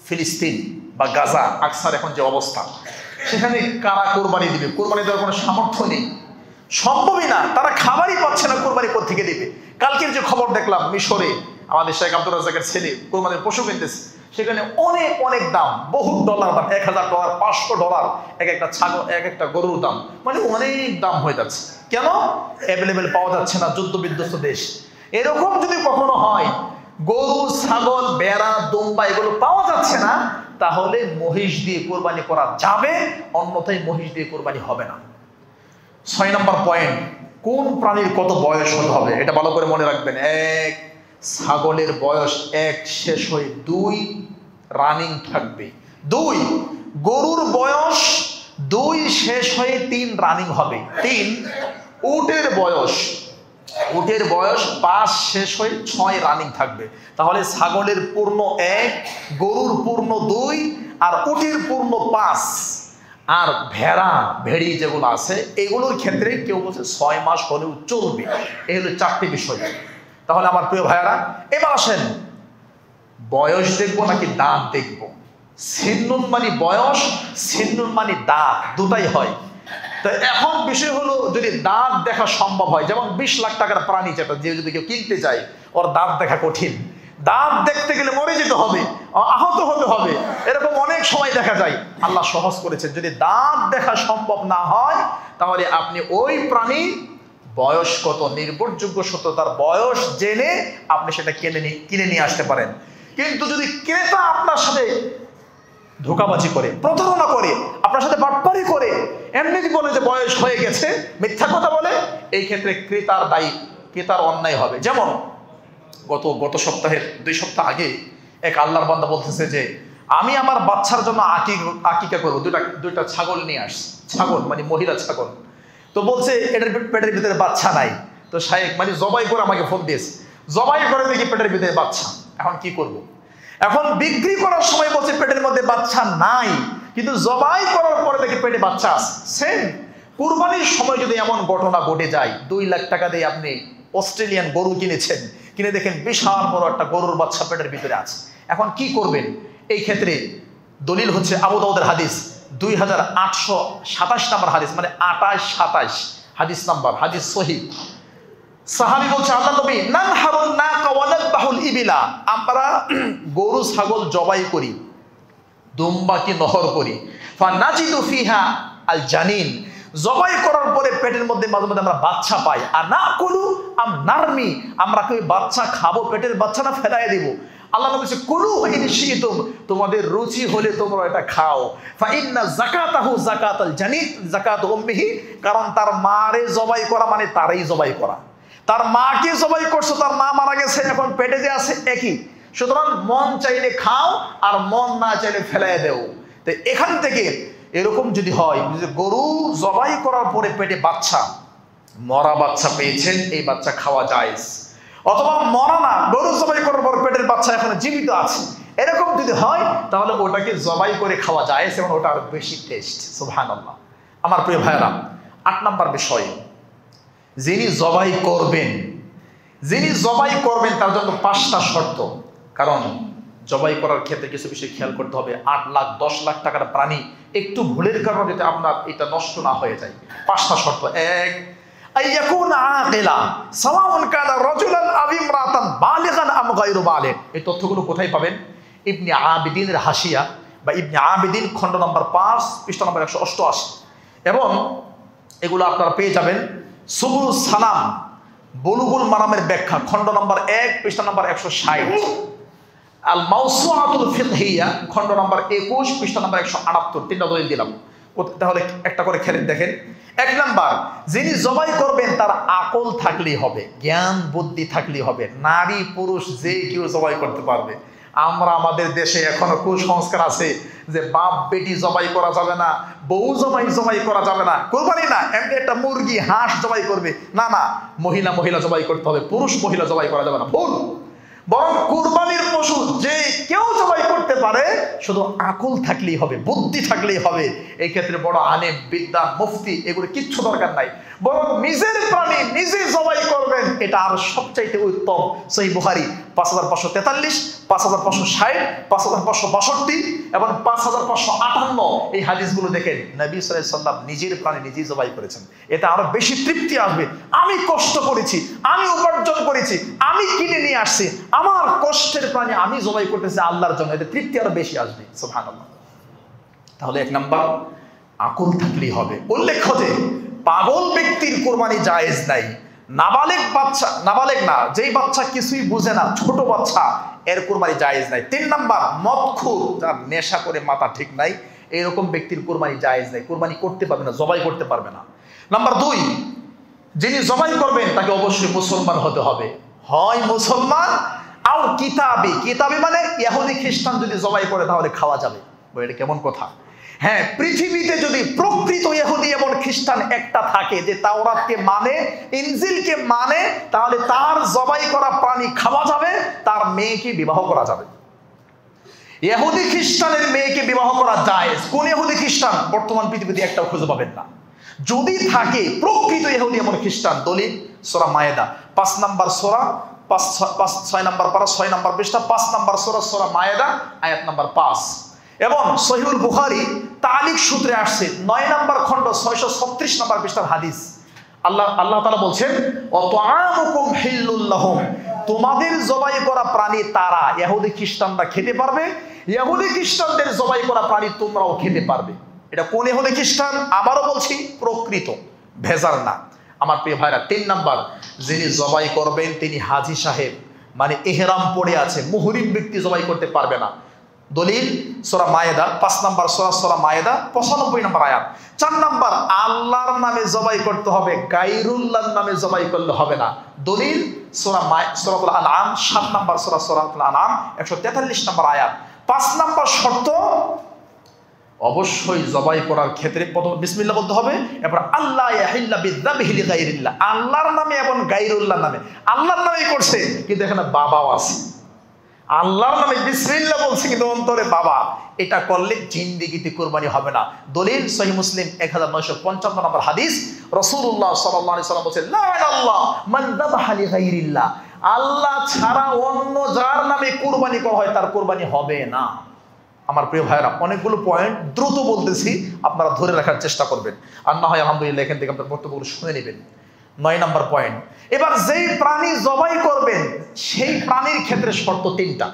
ফিলিস্তিন বা গাজা, আকসার এখন যে অবস্থা, সেখানে কারা কোরবানি দিবে? কোরবানি দেওয়ার কোনো সামর্থ্য নেই, সম্ভবই না, তারা খাবারই পাচ্ছে না, কোরবানি কোত্থেকে দিবে? কালকের যে খবর দেখলাম, মিশরে আমাদের শেখ আব্দুর রাজ্জাকের ছেলে কোরবানির পশু কিনতেছে, সেখানে অনেক অনেক দাম, বহু ডলার দাম, $1000, $500 একটা ছাগল, একটা গরুর দাম, মানে অনেক দাম হয়ে যাচ্ছে। কেন? অ্যাভেলেবেল পাওয়া যাচ্ছে না, যুদ্ধ বিধ্বস্ত দেশ। এরকম যদি কখনো হয়, গরু, ছাগল, ভেড়া, দুম্বা এগুলো পাওয়া যাচ্ছে না, তাহলে মহিষ দিয়ে কোরবানি করা যাবে, অন্যথায় মহিষ দিয়ে কোরবানি হবে না। 6 নম্বর পয়েন্ট, কোন প্রাণীর কত বয়স হতে হবে, এটা ভালো করে মনে রাখবেন। 1 ছাগলের বয়স 1 শেষ হয়ে 2 রানিং থাকবে। 2 গরুর বয়স 2 শেষ হয়ে 3 রানিং হবে। 3 উটের বয়স 5 শেষ হয়ে 6 রানিং থাকবে। তাহলে ছাগলের পূর্ণ 1, গরুর পূর্ণ 2, আর উটের পূর্ণ 5। আর ভেড়া ভেড়ি যেগুলো আছে, এগুলোর ক্ষেত্রে কেউ বলছে 6 মাস হলেও চলবে। এই হলো 4টি বিষয়। তাহলে আমার প্রিয় ভাইয়ারা, এবার আসেন, বয়স দেখবো নাকি দাঁত দেখবো? সিন্নুন মানে বয়স, সিন্নুন মানে দাঁত, দুটাই হয়। তো এখন বিষয় হলো, যদি দাঁত দেখা সম্ভব হয়, যেমন 20 লাখ টাকার প্রাণী যেটা, যে যদি কেউ কিনতে চায়, ওর দাঁত দেখা কঠিন, দাঁত দেখতে গেলে মরে যেতে হবে, আহত হতে হবে, এরকম অনেক সময় দেখা যায়। আল্লাহ সহজ করেছেন, যদি দাঁত দেখা সম্ভব না হয়, তাহলে আপনি ওই প্রাণী বয়স কত, নির্ভরযোগ্য সত্যতার বয়স জেনে আপনি সেটা কিনে নিয়ে আসতে পারেন। কিন্তু যদি ক্রেতা আপনার সাথে ধোঁকাবাজি করে, প্রতারণা করে, আপনার সাথে বাটপারি করে, এমনি বলে যে বয়স হয়ে গেছে, মিথ্যা কথা বলে, এই ক্ষেত্রে ক্রেতার দায়ী, ক্রেতার অন্যায় হবে। যেমন গত সপ্তাহের 2 সপ্তাহ আগে এক আল্লাহর বান্দা বলতেছে যে আমি আমার বাচ্চার জন্য আকিকা করবো, 2টা ছাগল নিয়ে আসছি। ছাগল মানে মহিলা ছাগল। তো বলছে এটার পেটের ভিতরে বাচ্চা নাই। তো শায়েখ মানে জবাই করে আমাকে ফোন দিয়েছে, জবাই করে দেখি পেটের ভিতরে বাচ্চা। এখন কি করব? এখন বিক্রি করার সময় বলছে পেটের মধ্যে বাচ্চা নাই, কিন্তু জবাই করার পরে দেখে পেটে বাচ্চা আছে। সেম কুরবানির সময় যদি এমন ঘটনা ঘটে যায়, 2 লাখ টাকা দিয়ে আপনি অস্ট্রেলিয়ান গরু কিনেছেন, কিনে দেখেন বিশাল বড় একটা গরুর বাচ্চা পেটের ভিতরে আছে। এখন কি করবেন? এই ক্ষেত্রে দলিল হচ্ছে আবু দাউদের হাদিস 2827 নম্বর হাদিস, মানে 28-27 হাদিস নাম্বার, হাদিস সহিহ। সাহাবী বলছে, আল্লাহ নবী, নানহারুন নাকা ওয়া নাযবাহুল ইবিলা, আমরা গরু ছাগল জবাই করি, দুম্বাকে নহর করি, ফানাজিদু ফিহা আল জানিন, জবাই করার পরে পেটের মধ্যে মাঝে মাঝে আমরা বাচ্চা পাই। আর না কুলু আম নারমি, আমরা কি বাচ্চা খাবো, পেটের বাচ্চাটা ফেলাই দিব। আল্লাহ নবী বলেছে, কুলু ইন শিতুম, তোমাদের রুচি হলে তোমরা এটা খাও। ফা ইন্না যাকাতাহু যাকাতাল জানিন যাকাত উম্মিহি, কারণ তার মারে জবাই করা মানে তারই জবাই করা। তার মাকে জবাই করছো, তার মা মারা গেছে, এখন পেটে যে আছে একই। সুতরাং মন চাইলে খাও আর মন না চাইলে ফেলাই দেও। তো এখান থেকে এরকম যদি হয় যে গরু জবাই করার পরে পেটে বাচ্চা, মরা বাচ্চা পেয়েছেন, এই বাচ্চা খাওয়া জায়েজ। অথবা মরা না, গরু জবাই করার পর পেটের বাচ্চা এখন জীবিত আছে, এরকম যদি হয় তাহলে ওটাকে জবাই করে খাওয়া জায়েজ এবং ওটা আরো বেশি টেস্ট। সুবহানাল্লাহ। আমার প্রিয় ভাইরা, 8 নম্বর বিষয়, যিনি জবাই করবেন তার জন্য 5টা শর্ত। কারণ জবাই করার ক্ষেত্রে কিছু বিষয় খেয়াল করতে হবে। 8 লাখ 10 লাখ টাকার প্রাণী একটু ভুলের কারণে যাতে আপনার এটা নষ্ট না হয়ে যায়। 5টা শর্ত। 1, আইয়াকুনা আকিলা সাওয়াউন কানা রাজুলান আও ইমরাতান বালিগান আম গায়রু বালিগ। এই তথ্যগুলো কোথায় পাবেন? ইবনে আবিদিনের হাসিয়া বা ইবনে আবিদিন খণ্ড নম্বর 5 পৃষ্ঠা নম্বর 188, এবং এগুলো আপনারা পেয়ে যাবেন সুবুল সালাম বুলুগুল মারামের ব্যাখ্যা খণ্ড নম্বর 1 পৃষ্ঠা নম্বর 160, আল মাওসুআতুল ফিকহিয়া খণ্ড নম্বর 21 পৃষ্ঠা নম্বর 178। 3টা দলিল দিলাম, তাহলে একটা করে খেলে দেখেন। 1 নাম্বার, যিনি জবাই করবেন তার আকল থাকলেই হবে, জ্ঞান বুদ্ধি থাকলেই হবে। নারী পুরুষ যে কেউ জবাই করতে পারবে। আমরা আমাদের দেশে এখনো কুসংস্কার আছে যে বাপ বেটি জবাই করা যাবে না, বউ জবাই করা যাবে না, কোরবানি না এমনি একটা মুরগি হাঁস জবাই করবে, না না, মহিলা জবাই করতে হবে, পুরুষ মহিলা জবাই করা যাবে না, ভুল। বরং কুরবানির পশু যে কেউ জবাই করতে পারে, শুধু আকল থাকলেই হবে, বুদ্ধি থাকলেই হবে। এই ক্ষেত্রে বড় আলেম, বিদ্বান, মুফতি এগুলো কিচ্ছু দরকার নাই, বরং নিজের প্রাণী নিজে জবাই করবেন, এটা আর সবচাইতে উত্তম। সহিহ বুখারী 5543, 5560, 5562 এবং 5558 এই হাদিসগুলো দেখেন নবী সাল্লাল্লাহু আলাইহি ওয়াসাল্লাম নিজের প্রাণী নিজেই জবাই করেছেন। এতে আরো বেশি তৃপ্তি আসবে। আমি কষ্ট করেছি, আমি উপার্জন করেছি, আমি কিনে নিয়ে আসছি, আমার কষ্টের প্রাণী আমি জবাই করতেছি আল্লাহর জন্য, এতে তৃপ্তি আরো বেশি আসবে। সুবহানাল্লাহ। তাহলে 1 নাম্বার, আকল থাকলেই হবে। উল্লেখ্য যে পাগল ব্যক্তির কোরবানি জায়েজ নাই। নাবালেগ না, যেই বাচ্চা কিছুই বুঝে না, ছোট বাচ্চা, এর কোরবানি জায়েজ নাই। 3 নাম্বার, মদখুর, যার নেশা করে মাথা ঠিক নাই, এরকম ব্যক্তির কোরবানি জায়েজ নাই, কোরবানি করতে পারবে না, জবাই করতে পারবে না। নাম্বার 2, যিনি জবাই করবেন তাকে অবশ্যই মুসলমান হতে হবে, হয় মুসলমান আর কিতাবি মানে ইহুদি খ্রিস্টান যদি জবাই করে তাহলে খাওয়া যাবে। এটা কেমন কথা? হ্যাঁ, পৃথিবীতে যদি প্রকৃত ইহুদি এবং খ্রিস্টান একটা থাকে যে তাওরাতকে মানে, ইনজিলকে মানে, তাহলে তার জবাই করা প্রাণী খাওয়া যাবে, তার মেয়েকে বিবাহ করা যাবে। ইহুদি খ্রিস্টানের মেয়েকে বিবাহ করা জায়েজ। কোন ইহুদি খ্রিস্টান? বর্তমান পৃথিবীতে একটাও খুঁজে পাবেন না। যদি থাকে প্রকৃত ইহুদি এবং খ্রিস্টান, দলিল সূরা মায়েদা 5 নম্বর সূরা 6 নম্বর পারা 6 নম্বর পৃষ্ঠা 5 নম্বর সূরা মায়েদা আয়াত নম্বর 5, এবং সহিহুল বুখারী তালিক সূত্রে আসছে 9 নম্বর খণ্ড 636 নম্বর পৃষ্ঠার হাদিস। আল্লাহ তাআলা বলছেন, ওয়াতাআমুকুম হিল্লুল লাহুম, তোমাদের জবাই করা প্রাণী তারা ইহুদি খ্রিস্টানরা খেতে পারবে, ইহুদি খ্রিস্টানদের জবাই করা প্রাণী তোমরাও খেতে পারবে। এটা কোন ইহুদি খ্রিস্টান? আবারও বলছি, প্রকৃত, ভেজাল না। আমার প্রিয় ভাইরা, 3 নাম্বার, যিনি জবাই করবেন তিনি হাজী সাহেব, মানে ইহরাম পড়ে আছে, মুহরিম ব্যক্তি জবাই করতে পারবে না। দলিল সূরা মায়েদা 5 নম্বর সূরা মায়েদা 95 নম্বর আয়াত। 4 নম্বর, আল্লাহর নামে জবাই করতে হবে, গায়রুল্লাহর নামে জবাই করলে হবে না। দলিল সূরাতুল আনআম 7 নম্বর সূরাতুল আনআম 143 নম্বর আয়াত। 5 নম্বর শর্ত, অবশ্যই জবাই করার ক্ষেত্রে প্রথম বিসমিল্লাহ বলতে হবে, এরপর আল্লাহ ইয়াহিল্লা বিযাবহি লিগাইরিল্লাহ, আল্লাহর নামে এবং গায়রুল্লাহর নামে। আল্লাহর নামেই করছে কিন্তু এখানে বাবাও আছে, আল্লাহর নামে বিসমিল্লাহ বলছে কিন্তু অন্তরে বাবা, এটা করলে জিন্দেগিতে কুরবানি হবে না। দলিল সহিহ মুসলিম 1955 নম্বর হাদিস, রাসূলুল্লাহ সাল্লাল্লাহু আলাইহি ওয়াসাল্লাম বলেছেন, লা'নাল্লাহু মান যাবাহা লিগাইরিল্লাহ, আল্লাহ ছাড়া অন্য যার নামে কুরবানি করা হয় তার কুরবানি হবে না। আমার প্রিয় ভাইরা, অনেকগুলো পয়েন্ট দ্রুত বলতেছি, আপনারা ধরে রাখার চেষ্টা করবেন, আর না হয় আলহামদুলিল্লাহ এখান থেকে আপনার বক্তব্যগুলো শুনে নেবেন। 9 নম্বর পয়েন্ট, এবার যেই প্রাণী জবাই করবেন সেই প্রাণীর ক্ষেত্রে শর্ত 3টা,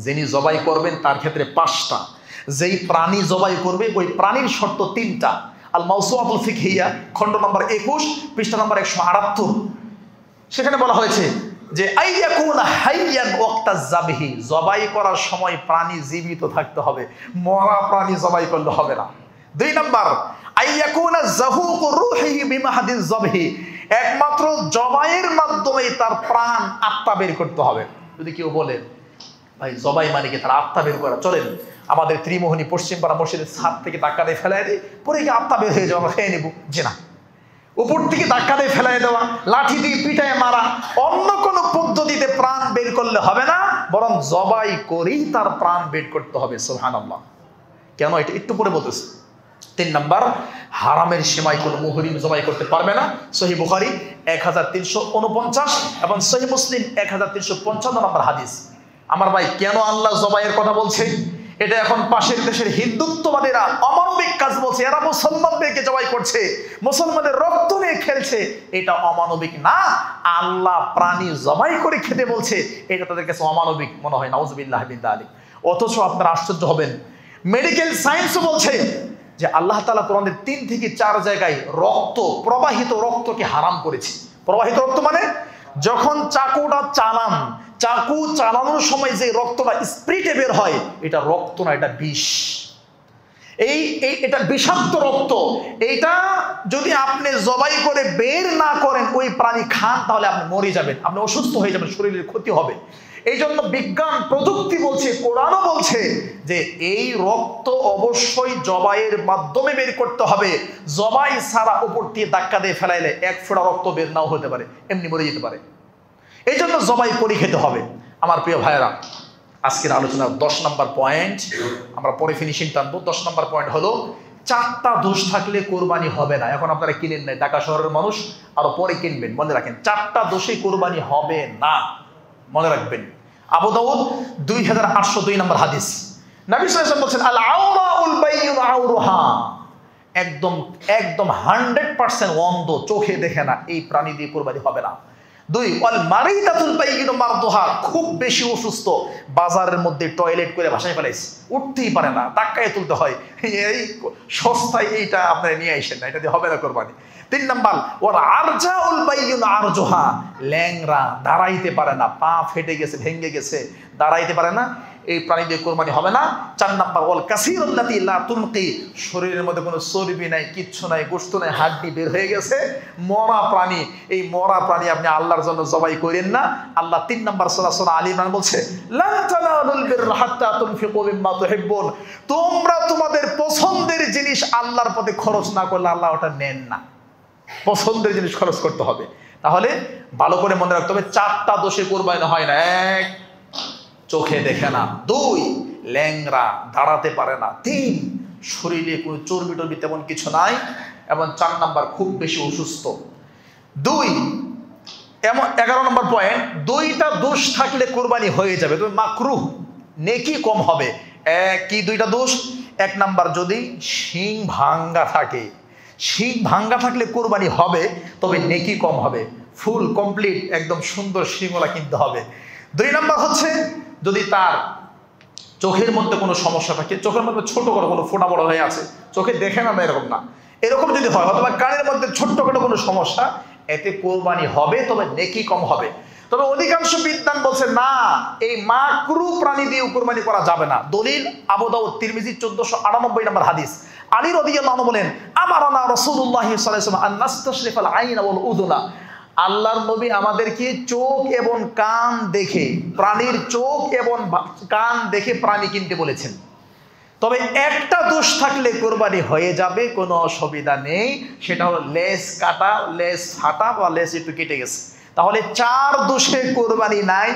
যিনি জবাই করবেন তার ক্ষেত্রে 5টা, যেই প্রাণী জবাই করবে ওই প্রাণীর শর্ত 3টা। আল মাওসুআতুল ফিকহিয়া খণ্ড নম্বর 21 পৃষ্ঠা নম্বর 178, সেখানে বলা হয়েছে যে আইয়াকুনা হাইয়ান ওয়াক্তাজ যাবহি, জবাই করার সময় প্রাণী জীবিত থাকতে হবে, মরা প্রাণী জবাই করলে হবে না। 2 নম্বর, আইয়াকুনা যাহুকু রূহিহি বিমাহাদিন যাবহি, একমাত্র জবাইয়ের মাধ্যমে তার প্রাণ আত্মা বের করতে হবে। যদি কেউ বলে ভাই জবাই মানে কি তার আত্মা বের করা, চলেন আমাদের ত্রিমোহনী পশ্চিমপাড়া মসজিদের ছাদ থেকে ধাক্কা দিয়ে ফেলাই দিই, পরে কি আত্মা বের হয়ে যাবে, আমরা খেয়ে নেব? যে না, উপর থেকে ধাক্কা দিয়ে ফেলাই দেওয়া, লাঠি দিয়ে পিটায় মারা, অন্য কোনো পদ্ধতিতে প্রাণ বের করলে হবে না, বরং জবাই করেই তার প্রাণ বের করতে হবে। সুবহানাল্লাহ। কেন? এটা একটু পরে বলতেছে। 3 নম্বর, হারামের সীমায় কোনো মুহরিম জবাই করতে পারবে না। সহিহ বুখারী 1349 এবং সহিহ মুসলিম 1355 নম্বর হাদিস। আমার ভাই, কেন আল্লাহ জবাইয়ের কথা বলছে? এটা এখন পাশের দেশের হিন্দুত্ববাদীরা অমানবিক কাজ বলছে, এরা মুসলমানদেরকে জবাই করছে, মুসলমানদের রক্ত নিয়ে খেলছে, এটা অমানবিক না, আল্লাহ প্রাণী জবাই করে খেতে বলছে, এটা তাদের কাছে অমানবিক মনে হয়। নাউযুবিল্লাহি মিন যালিক। অথচ আপনারা আশ্চর্য হবেন, মেডিকেল সায়েন্সও বলছে যে আল্লাহ তাআলা কোরআনের 3 থেকে 4 জায়গায় প্রবাহিত রক্তকে হারাম করেছে। প্রবাহিত রক্ত মানে যখন চাকু চালানোর সময় যে রক্তটা স্প্রিটে বের হয়, এটা রক্ত না, এটা বিষ। এটা বিষাক্ত রক্ত। এইটা যদি আপনি জবাই করে বের না করেন, ওই প্রাণী খান, তাহলে আপনি মরে যাবেন, আপনি অসুস্থ হয়ে যাবেন, শরীরের ক্ষতি হবে। এই জন্য বিজ্ঞান প্রযুক্তি বলছে, কোরআনও বলছে যে এই রক্ত অবশ্যই জবাইয়ের মাধ্যমে বের করতে হবে। জবাই ছাড়া উপর দিয়ে ধাক্কা দিয়ে ফেলাইলে 1 ফোঁটা রক্ত বের নাও হতে পারে, এমনি মরে যেতে পারে। এই জন্য জবাই করে খেতে হবে। আমার প্রিয় ভাইয়েরা, আজকের আলোচনার 10 নম্বর পয়েন্ট, আমরা পরে ফিনিশিং টানবো। 10 নম্বর পয়েন্ট হলো 4টা দোষ থাকলে কোরবানি হবে না। এখন আপনারা কিনেন নাই, ঢাকা শহরের মানুষ, আরো পরে কিনবেন, মনে রাখেন 4টা দোষে কোরবানি হবে না, মনে রাখবেন। আবু দাউদ 2802 নম্বর হাদিস, নবী সাল্লাল্লাহু আলাইহি ওয়াসাল্লাম বলেছেন, আল আওরাউল বাইয়ুন আওরুহা, একদম 100% অন্ধ, চোখে দেখে না, এই প্রাণী দিয়ে কোরবানি হবে না। 2, ওয়াল মারিদাতুল বাইয়িনু মারদুহা, খুব বেশি অসুস্থ, বাজারের মধ্যে টয়লেট করে ভাসায় ফেলাইছে, উঠতেই পারে না, ধাক্কায় তুলতে হয়, এই সস্তায় এইটা আপনারা নিয়ে আইসেন না, এটা দিয়ে হবে না কোরবানি। 3 নম্বর, ওয়াল আরজাউল বাইয়িনু আরজুহা, ল্যাংরা, দাঁড়াইতে পারে না, পা ফেটে গেছে, ভেঙে গেছে, দাঁড়াইতে পারে না, এই প্রাণী দিয়ে কোরবানি হবে না। 4 নম্বর, ওয়াল কাসীরুল্লাতী লা তুনকি, শরীরের মধ্যে কোনো চর্বি নাই, কিচ্ছু নাই, গোশত নাই, হাড্ডি বের হয়ে গেছে, মরা প্রাণী, এই মরা প্রাণী আপনি আল্লাহর জন্য জবাই করেন না। আল্লাহ 3 নম্বর সূরা আলী ইমরান বলছে, লান তানালুল বিররা হাত্তা তুনফিকু মিম্মা তুহিব্বুন, তোমরা তোমাদের পছন্দের জিনিস আল্লাহর পথে খরচ না করলে আল্লাহ ওটা নেন না। পছন্দের জিনিস খরচ করতে হবে। তাহলে ভালো করে মনে রাখতে হবে, 4টা দোষে কোরবানি হয় না। 1, চোখে দেখে না। 2, ল্যাংরা, দাঁড়াতে পারে না। 3, শরীরে কোনো চর্বি টর্বি তেমন কিছু নাই। এবং 4 নম্বর, খুব বেশি অসুস্থ। 2, এমন 11 নম্বর পয়েন্ট, 2টা দোষ থাকলে কোরবানি হয়ে যাবে, তবে মাকরুহ, নেকি কম হবে। কি 2টা দোষ? 1 নম্বর, যদি শিং ভাঙ্গা থাকে, শিং ভাঙ্গা থাকলে কোরবানি হবে, তবে নেকি কম হবে। ফুল কমপ্লিট একদম সুন্দর শিংওয়ালা কিনতে হবে। 2 নম্বর হচ্ছে, যদি তার চোখের মধ্যে কোনো সমস্যা থাকে, চোখের মধ্যে ছোট করে কোনো ফোঁটা বড় হয়ে আছে, চোখে দেখে না, এরকম না, এরকম যদি হয়, অথবা কানের মধ্যে ছোট্ট করে কোনো সমস্যা, এতে কোরবানি হবে, তবে নেকি কম হবে। তবে অধিকাংশ বিদ্বান বলছে না, এই মাকরুহ প্রাণী দিয়ে কোরবানি করা যাবে না। দলিল আবু দাউদ তিরমিজি 1498 নম্বর হাদিস, আলী রাদিয়াল্লাহু আনহু বলেন, আমারানা রাসূলুল্লাহ সাল্লাল্লাহু আলাইহি ওয়াসাল্লাম আন নাস্তাশরিফাল আইনা ওয়াল উযুনা, আল্লাহর নবী আমাদেরকে চোখ এবং কান দেখে, প্রাণীর চোখ এবং কান দেখে প্রাণী কিনতে বলেছেন। তবে একটা দোষ থাকলে কোরবানি হয়ে যাবে, কোনো অসুবিধা নেই, সেটা হলো লেজ কাটা, লেজ ফাটা বা লেজ একটু কেটে গেছে। তাহলে 4 দোষে কোরবানি নাই,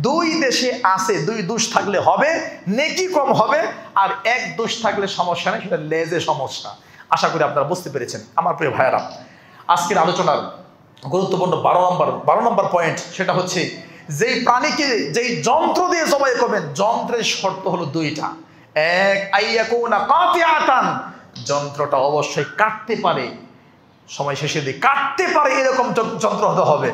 2 দেশে আছে, 2 দোষ থাকলে হবে, নেকি কম হবে, আর 1 দোষ থাকলে সমস্যা নেই, সেটা লেজে সমস্যা। আশা করি আপনারা বুঝতে পেরেছেন। আমার প্রিয় ভাইয়েরা, আজকের আলোচনার গুরুত্বপূর্ণ 12 নম্বর পয়েন্ট, সেটা হচ্ছে যেই প্রাণীকে যেই যন্ত্র দিয়ে জবাই করবেন, যন্ত্রের শর্ত হলো 2টা। এক, আইয়াকুনা কাতিআতান, যন্ত্রটা অবশ্যই কাটতে পারে, সময় শেষে দিয়ে কাটতে পারে এরকম যন্ত্র হতে হবে।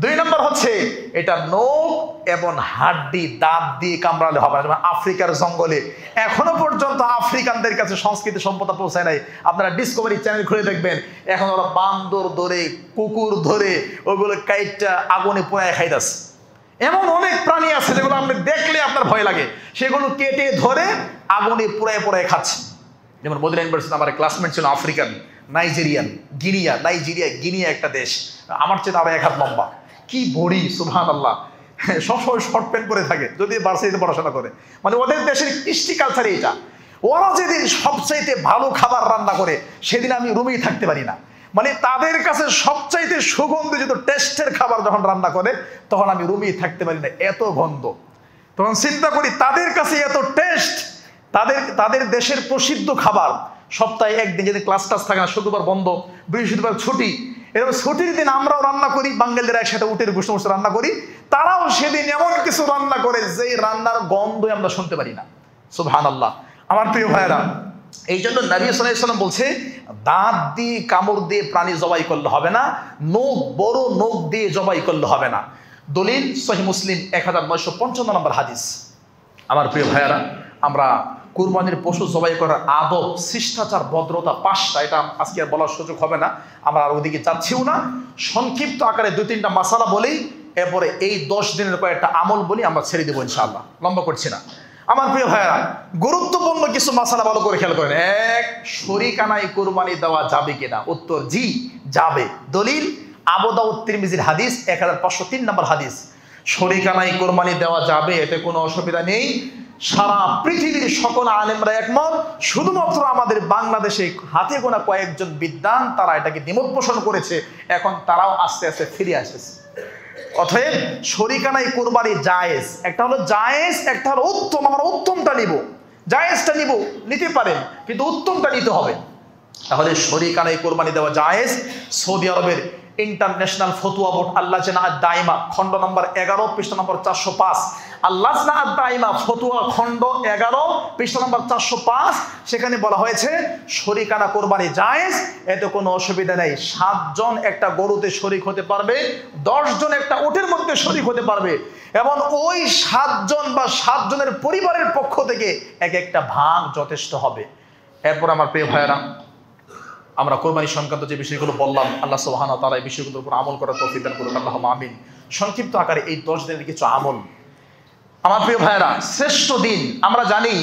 2 নম্বর হচ্ছে এটা নখ এবং হাড্ডি, দাঁত দিয়ে কামড়ালে হবে না। যেমন আফ্রিকার জঙ্গলে এখনো পর্যন্ত আফ্রিকানদের কাছে সংস্কৃতি সভ্যতা পৌঁছায় নাই। আপনারা ডিসকভারি চ্যানেল খুলে দেখবেন, এখন ওরা বান্দর ধরে, কুকুর ধরে, ওইগুলো কাইটটা আগুনে পোড়ায় খাইতেছে। এমন অনেক প্রাণী আছে যেগুলো আপনি দেখলে আপনার ভয় লাগে, সেগুলো কেটে ধরে আগুনে পোড়ায় পোড়ায় খাচ্ছে। যেমন মদিনা ইউনিভার্সিটি আমার ক্লাসমেট ছিল আফ্রিকান, নাইজেরিয়া একটা দেশ, আমার চেয়ে আরো 1 হাত লম্বা, কি বড়ি, সুবহানাল্লাহ, সবসময় শর্ট প্যান্ট পরে থাকে, যদি ভার্সিটিতে পড়াশোনা করে। মানে ওদের দেশের কৃষ্টি কালচারে এটা। ওরা যেদিন সবচাইতে ভালো খাবার রান্না করে, সেদিন আমি রুমেই থাকতে পারি না। মানে তাদের কাছে সবচাইতে সুগন্ধিত টেস্টের খাবার যখন রান্না করে, তখন আমি রুমেই থাকতে পারি না, এত গন্ধ। তখন চিন্তা করি তাদের কাছে এত টেস্ট, তাদের দেশের প্রসিদ্ধ খাবার। সপ্তাহে 1 দিন যদি ক্লাস টাস থাকে না, শুক্রবার বন্ধ, বৃহস্পতিবার ছুটি, এরকম ছুটির দিন আমরাও রান্না করি, বাঙালিরা একসাথে উটের গোশত রান্না করি। তারাও সেদিন এমন কিছু রান্না করে যে রান্নার গন্ধ আমরা শুনতে পারি না। সুবহানাল্লাহ। আমার প্রিয় ভাইয়েরা, এই জন্য নবী সাল্লাল্লাহু আলাইহি ওয়াসাল্লাম বলছে, দাঁত দিয়ে কামড় দিয়ে প্রাণী জবাই করলে হবে না, বড় নখ দিয়ে জবাই করলে হবে না। দলিল সহিহ মুসলিম 1955 নম্বর হাদিস। আমার প্রিয় ভাইয়েরা, আমরা কুরবানির পশু জবাই করার আদব, শিষ্টাচার, ভদ্রতা 5টা, এটা আজকে আর বলার সুযোগ হবে না, আমরা আর ওদিকে যাচ্ছিও না। সংক্ষিপ্ত আকারে 2-3টা মাসালা বলেই এরপরে এই 10 দিনের কয়েকটা আমল বলি, আমরা ছেড়ে দেবো ইনশাআল্লাহ, লম্বা করছি না। আমার প্রিয় ভাইয়েরা, গুরুত্বপূর্ণ কিছু মাসালা ভালো করে খেয়াল করেন। 1, শরীকানায় কুরবানি দেওয়া যাবে কিনা? উত্তর জি, যাবে। দলিল আবু দাউদ তিরমিজির হাদিস 1503 নম্বর হাদিস। শরীকানায় কুরবানি দেওয়া যাবে, এতে কোনো অসুবিধা নেই। সারা পৃথিবীর সকল আলেমরা একমত, শুধুমাত্র আমাদের বাংলাদেশে হাতে গোনা কয়েকজন বিদ্বান তারা এটাকে দ্বিমত পোষণ করেছে, এখন তারাও আস্তে আস্তে ফিরে আসতেছে। অতএব শরীকানাই কুরবানি জায়েজ। একটা হলো জায়েজ, একটা হলো উত্তম। আমরা উত্তমটা নিব, জায়েজটা নিতে পারেন, কিন্তু উত্তমটা নিতে হবে। তাহলে শরীকানাই কুরবানি দেওয়া জায়েজ। সৌদি আরবের ইন্টারন্যাশনাল ফতুয়া বোর্ড আল্লাজনা আদ-দাইমা খণ্ড নম্বর 11 পৃষ্ঠা নম্বর 405, আল্লাজনা আদ-দাইমা ফতুয়া খণ্ড 11 পৃষ্ঠা নম্বর 405, সেখানে বলা হয়েছে শরীকানা কুরবানি জায়েজ, এতে কোনো অসুবিধা নেই। 7 জন একটা গরুতে শরীক হতে পারবে, 10 জন একটা উটের মধ্যে শরীক হতে পারবে, এবং ওই 7 জন বা 7 জনের পরিবারের পক্ষ থেকে একটা ভাগ যথেষ্ট হবে। এরপর আমার প্রিয় ভাইয়েরা, আমরা কোরবানি সংক্রান্ত যে বিষয়গুলো বললাম, আল্লাহ সুবহানাহু ওয়া তাআলা এই বিষয়গুলোর উপর আমল করার তৌফিক দান করুন, আল্লাহুম্মা আমিন। সংক্ষিপ্ত আকারে এই 10 দিনের কিছু আমল। আমার প্রিয় ভাইয়েরা, শ্রেষ্ঠ দিন আমরা জানি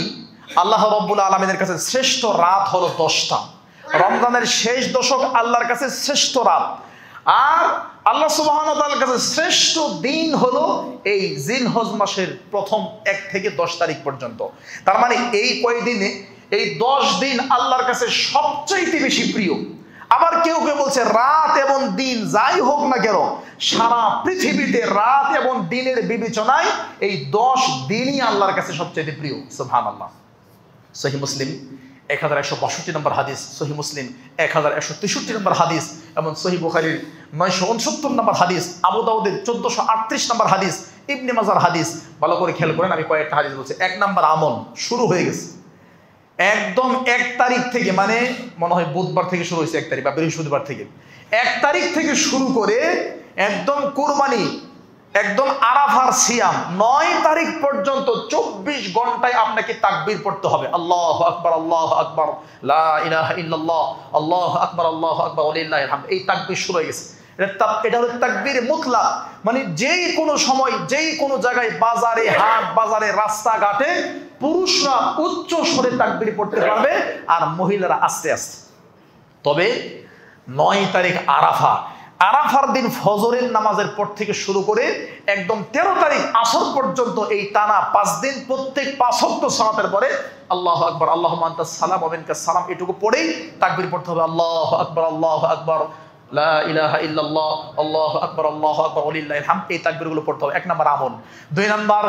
আল্লাহ রাব্বুল আলামিনের কাছে শ্রেষ্ঠ রাত হলো 10টা। রমজানের শেষ দশক আল্লাহর কাছে শ্রেষ্ঠ রাত, আর আল্লাহ সুবহানাহু ওয়া তাআলার কাছে শ্রেষ্ঠ দিন হলো এই জিলহজ মাসের প্রথম 1 থেকে 10 তারিখ পর্যন্ত। তার মানে এই কয়দিনে, এই 10 দিন আল্লাহর কাছে সবচাইতে বেশি প্রিয়। আবার কেউ কেউ বলছে রাত এবং দিন যাই হোক না কেন, সারা পৃথিবীতে রাত এবং দিনের বিবেচনায় এই 10 দিনই আল্লাহর কাছে সবচাইতে প্রিয়। সুবহানাল্লাহ। সহিহ মুসলিম 1162 নম্বর হাদিস, সহিহ মুসলিম 1163 নম্বর হাদিস, এবং সহিহ বুখারীর 969 নম্বর হাদিস, আবু দাউদের 1438 নম্বর হাদিস, ইবনে মাজার হাদিস। ভালো করে খেয়াল করেন, আমি কয়েকটা হাদিস বলছি। 1 নম্বর আমল শুরু হয়ে গেছে একদম 1 তারিখ থেকে, মানে মনে হয় বুধবার থেকে শুরু হয়েছে, 1 তারিখ বা বৃহস্পতিবার থেকে। 1 তারিখ থেকে শুরু করে একদম কুরবানি, একদম আরাফার সিয়াম 9 তারিখ পর্যন্ত 24 ঘন্টায় আপনাকে তাকবীর পড়তে হবে। আল্লাহু আকবার, আল্লাহু আকবার, লা ইলাহা ইল্লাল্লাহ, আল্লাহু আকবার, আল্লাহু আকবার, ওয়ালিল্লাহিল হামদ। এই তাকবীর শুরু হয়ে গেছে। এটা হলো তাকবীর মুতলাক, মানে যেই কোনো সময়, যেই কোনো জায়গায়, বাজারে, হাট বাজারে, রাস্তাঘাটে পুরুষরা উচ্চ স্বরে তাকবীর পড়তে পারবে, আর মহিলারা আস্তে আস্তে। তবে 9 তারিখ আরাফা, আরাফার দিন ফজরের নামাজের পর থেকে শুরু করে একদম 13 তারিখ আসর পর্যন্ত এই টানা 5 দিন প্রত্যেক 5 ওয়াক্ত সালাতের পরে আল্লাহু আকবার, আল্লাহুম্মা আনতাস সালাম ওয়া মিনকাস সালাম, এটুকু পড়েই তাকবীর পড়তে হবে। আল্লাহু আকবার, আল্লাহু আকবার, লা ইলাহা ইল্লাল্লাহ, আল্লাহু আকবার, আল্লাহু আকবার, ওয়ালিল্লাহিল হামদ, এই তাকবীরগুলো পড়তে হবে। 1 নম্বর আমল। 2 নম্বর,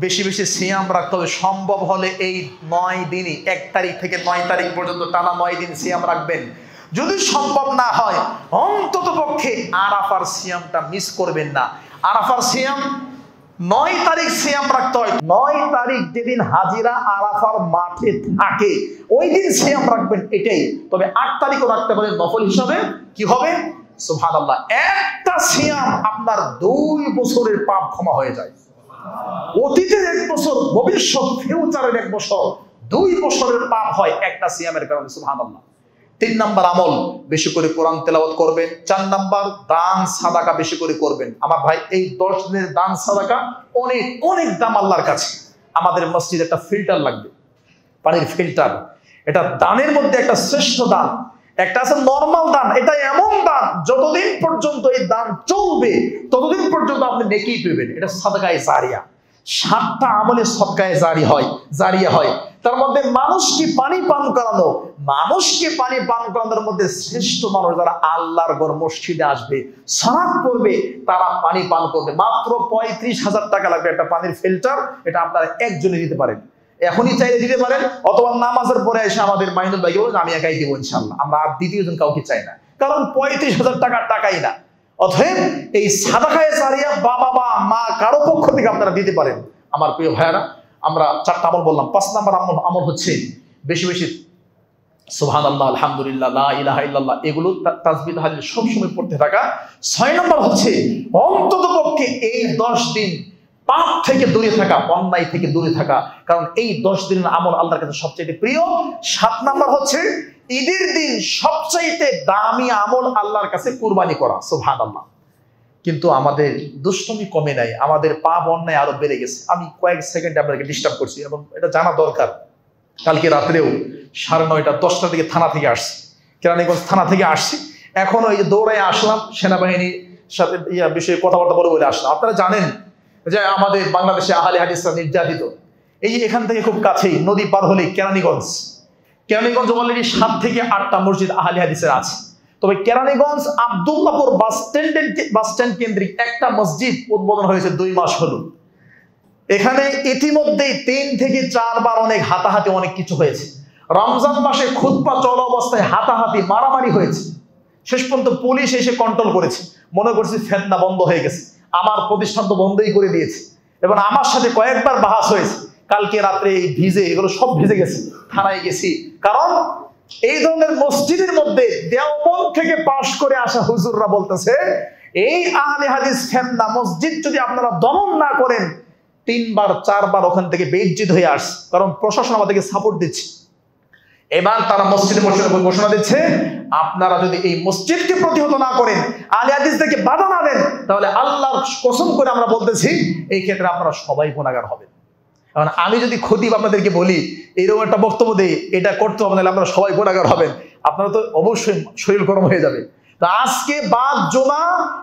বেশি বেশি সিয়াম রাখতে হবে। সম্ভব হলে এই 9 দিনই, 1 তারিখ থেকে 9 তারিখ পর্যন্ত টানা 9 দিন সিয়াম রাখবেন। যদি সম্ভব না হয় অন্তত পক্ষে আরাফার সিয়ামটা মিস করবেন না। আরাফার সিয়াম 9 তারিখ সিয়াম রাখতে হয়। 9 তারিখ যেদিন হাজিরা আরাফার মাঠে থাকে ওই দিন সিয়াম রাখবেন, এটাই। তবে 8 তারিখও রাখতে পারেন নফল হিসাবে। কি হবে? সুবহানাল্লাহ, একটা সিয়াম আপনার 2 বছরের পাপ ক্ষমা হয়ে যায়। অতীতের 1 বছর, ভবিষ্যৎ ফিউচারের 1 বছর, 2 বছরের পাপ হয় একটা সিয়ামের কারণে। সুবহানাল্লাহ। 3 নম্বর আমল, বেশি করে কোরআন তেলাওয়াত করবেন। 4 নম্বর, দান সাদাকা বেশি করে করবেন। আমার ভাই, এই 10 দিনের দান সাদাকা অনেক অনেক দাম আল্লাহর কাছে। আমাদের মসজিদে একটা ফিল্টার লাগবে, পানির ফিল্টার। এটা দানের মধ্যে একটা শ্রেষ্ঠ দান। একটা আছে নরমাল দান, এটা এমন দান যতদিন পর্যন্ত এই দান চলবে ততদিন পর্যন্ত আপনি নেকি পেবেন। এটা সাদকায়ে জারিয়া। 7টা আমলে সদকায়ে জারিয়া হয়। তার মধ্যে মানুষকে পানি পান করানো, মানুষকে পানি পান করানোর মধ্যে শ্রেষ্ঠ মানুষ যারা আল্লাহর ঘর মসজিদে আসবে, সালাত করবে, তারা পানি পান করবে। মাত্র 35,000 টাকা লাগবে একটা পানির ফিল্টার। এটা আপনারা একজনে দিতে পারেন, এখনই চাইলে দিতে পারেন, অথবা নামাজের পরে এসে আমাদের মাইনুল ভাইকে বলুন আমি একাই দিব ইনশাআল্লাহ। আমরা আর দ্বিতীয়জন কাউকে চাই না, কারণ 35,000 টাকার টাকাই না। অতএব এই সাদাকায়ে জারিয়া বাবা বা মা কারো পক্ষ থেকে আপনারা দিতে পারেন। আমার প্রিয় ভাইয়ারা, আমরা 4টা আমল বললাম। 5 নম্বর আমল হচ্ছে বেশি বেশি সুবহানাল্লাহ, আলহামদুলিল্লাহ, লা ইলাহা ইল্লাল্লাহ, এগুলো তাসবিহ তাহলিল সবসময় পড়তে থাকা। 6 নম্বর হচ্ছে অন্ততপক্ষে এই 10 দিন পাপ থেকে দূরে থাকা, অন্যায় থেকে দূরে থাকা, কারণ এই 10 দিনের আমল আল্লাহর কাছে সবচেয়ে প্রিয়। 7 নম্বর হচ্ছে ঈদের দিন সবচাইতে দামি আমল আল্লাহর কাছে কুরবানি করা। সুবহানাল্লাহ। কিন্তু আমাদের দুষ্টুমি কমে নাই, আমাদের পাপ অন্যায় আরো বেড়ে গেছে। আমি কয়েক সেকেন্ডে আপনাকে ডিস্টার্ব করছি এবং এটা জানা দরকার। কালকে রাত্রেও 9:30 10টার দিকে থানা থেকে আসছি, কেরানীগঞ্জ থানা থেকে আসছি। এখন ওই যে দৌড়ায় আসলাম, সেনাবাহিনীর সাথে বিষয়ে কথাবার্তা বলে আসলাম। আপনারা জানেন যে আমাদের বাংলাদেশে আহলে হাদিসরা নির্যাতিত। এই যে এখান থেকে খুব কাছেই, নদী পার হলেই কেরানীগঞ্জ অলরেডি 7 থেকে 8টা মসজিদ আহলে হাদিসের আছে। তবে কেরানীগঞ্জ আব্দুল্লাহপুর বাস স্ট্যান্ড কেন্দ্রিক একটা মসজিদ উদ্বোধন হয়েছে 2 মাস হলো। এখানে ইতিমধ্যেই 3 থেকে 4 বার অনেক হাতাহাতি, অনেক কিছু হয়েছে। রমজান মাসে খুতবা চলা অবস্থায় হাতাহাতি, মারামারি হয়েছে। শেষ পর্যন্ত পুলিশ এসে কন্ট্রোল করেছে, মনে করছি ফেতনা বন্ধ হয়ে গেছে। আমার প্রতিষ্ঠান তো বন্ধই করে দিয়েছে এবং আমার সাথে কয়েকবার বাহাস হয়েছে। কালকে রাত্রে এই ভিজে, এগুলো সব ভিজে গেছে, থানায় গেছি। কারণ এই ধরনের মসজিদের মধ্যে দেওবন্দ থেকে পাশ করে আসা হুজুররা বলতেছে এই আহলে হাদিস ফেতনা মসজিদ যদি আপনারা দমন না করেন 3 বার 4 বার ওখান থেকে বেইজ্জত হয়ে আসছে, কারণ প্রশাসন আমাদেরকে সাপোর্ট দিচ্ছে। এবার তারা মসজিদে ঘোষণা দিচ্ছে আপনারা যদি এই মসজিদকে প্রতিহত না করেন, আহলে হাদিসদেরকে বাধা না দেন, তাহলে আল্লাহর কসম করে আমরা বলতেছি এই ক্ষেত্রে আপনারা সবাই গুনাহগার হবেন। কারণ আমি যদি খতিব আপনাদেরকে বলি এইরকম একটা বক্তব্য দেই, এটা করতে হবে না, আপনারা সবাই গুনাহগার হবেন, আপনারা তো অবশ্যই শরীর গরম হয়ে যাবে। তো আজকে বাদ জুমা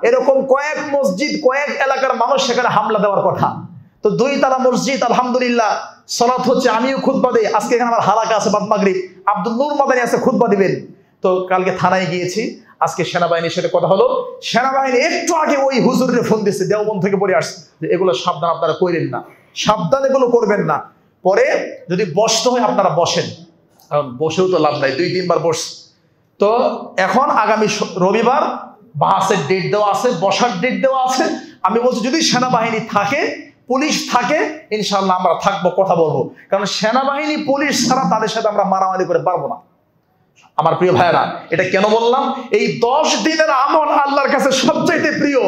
এরকম কয়েক মসজিদ, কয়েক এলাকার মানুষ সেখানে হামলা দেওয়ার কথা। তো 2 তারা মসজিদ আলহামদুলিল্লাহ সালাত হচ্ছে, আমিও খুতবা দেই। আজকে এখানে আমার হালাকা আছে বাদ মাগরিব, আব্দুল নূর মাদানী আছে, খুতবা দিবেন। তো কালকে থানায় গিয়েছি, আজকে সেনাবাহিনীর সাথে কথা হলো। সেনাবাহিনী একটু আগে ওই হুজুরের ফোন দিচ্ছে, দেওবন্দ থেকে পড়ে আসছে যে এগুলো সাবধান, আপনারা কইরেন না, সাবধান, এগুলো করবেন না। পরে যদি বসতে হয় আপনারা বসেন, কারণ বসেও তো লাভ নাই, 2-3 বার বসছে। তো এখন আগামী রবিবার বাহাসের ডেট দেওয়া আছে, বসার ডেট দেওয়া আছে। আমি বলছি যদি সেনাবাহিনী থাকে, পুলিশ থাকে, ইনশাআল্লাহ আমরা থাকবো, কথা বলবো। কারণ সেনাবাহিনী পুলিশ ছাড়া তাদের সাথে আমরা মারামারি করে পারবো না। আমার প্রিয় ভাইরা, এটা কেন বললাম? এই 10 দিনের আমল আল্লাহর কাছে সবচাইতে প্রিয়।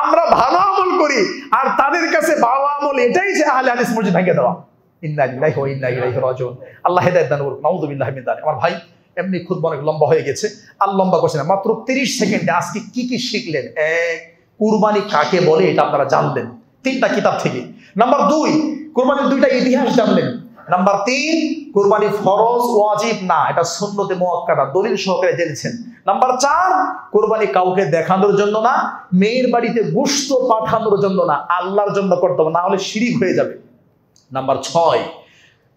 আমরা ভালো আমল করি আর তাদের কাছে ভালো আমল এটাই যে আহলে হাদিস মসজিদ ভেঙে দেওয়া। ইন্না লিল্লাহি ওয়া ইন্না ইলাইহি রাজিউন। আল্লাহ হেদায়েত দান করুন। নাউযুবিল্লাহি মিন যালিক। আমার ভাই, এমনি খুতবা অনেক লম্বা হয়ে গেছে, আর লম্বা করছে না, মাত্র 30 সেকেন্ডে আজকে কি কি শিখলেন। 1, কুরবানি কাকে বলে এটা আপনারা জানলেন 3টা কিতাব থেকে। নাম্বার 2, কুরবানির 2টা ইতিহাস জানলেন। নাম্বার 3, কুরবানি ফরজ ওয়াজিব না, এটা সুন্নতে মুআক্কাদা, দলিল সহকারে জেনেছেন। নাম্বার 4, কুরবানি কাউকে দেখানোর জন্য না, মেয়ের বাড়িতে গোশত পাঠানোর জন্য না, আল্লাহর জন্য করতে হবে, না হলে শিরিক হয়ে যাবে। নাম্বার 6,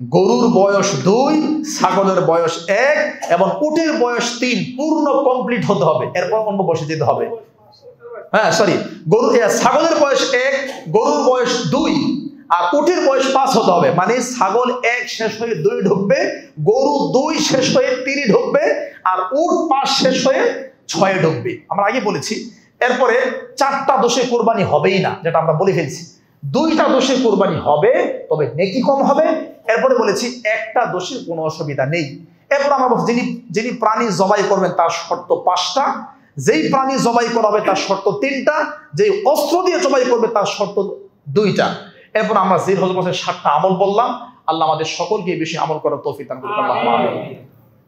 গরুর বয়স 2, ছাগলের বয়স 1 এবং উটের বয়স 3 পূর্ণ কমপ্লিট হতে হবে, এরপর অন্য বয়সে যেতে হবে। হ্যাঁ সরি, ছাগলের বয়স 1, গরুর বয়স 2 আর উটের বয়স 5 হতে হবে। মানে ছাগল 1 শেষ হয়ে 2 ঢুকবে, গরু 2 শেষ হয়ে 3 ঢুকবে, আর উট 5 শেষ হয়ে 6 ঢুকবে। আমরা আগে বলেছি এরপরে 4টা দোষে কোরবানি হবেই না, যেটা আমরা বলে ফেলছি। 2টা দোষে কোরবানি হবে, তবে নেকি কম হবে। এরপরে বলেছি 1টা দোষের কোনো অসুবিধা নেই। এরপর আমরা যিনি প্রাণী জবাই করবেন তার শর্ত 5টা, যেই প্রাণী জবাই করা হবে তার শর্ত 3টা, যেই অস্ত্র দিয়ে জবাই করবে তার শর্ত 2টা। এরপর আমরা জিল হজ মাসের 7টা আমল বললাম। আল্লাহ আমাদের সকলকে এই বিষয়ে আমল করার তৌফিক দান করুন। আল্লাহুম্মা আমিন।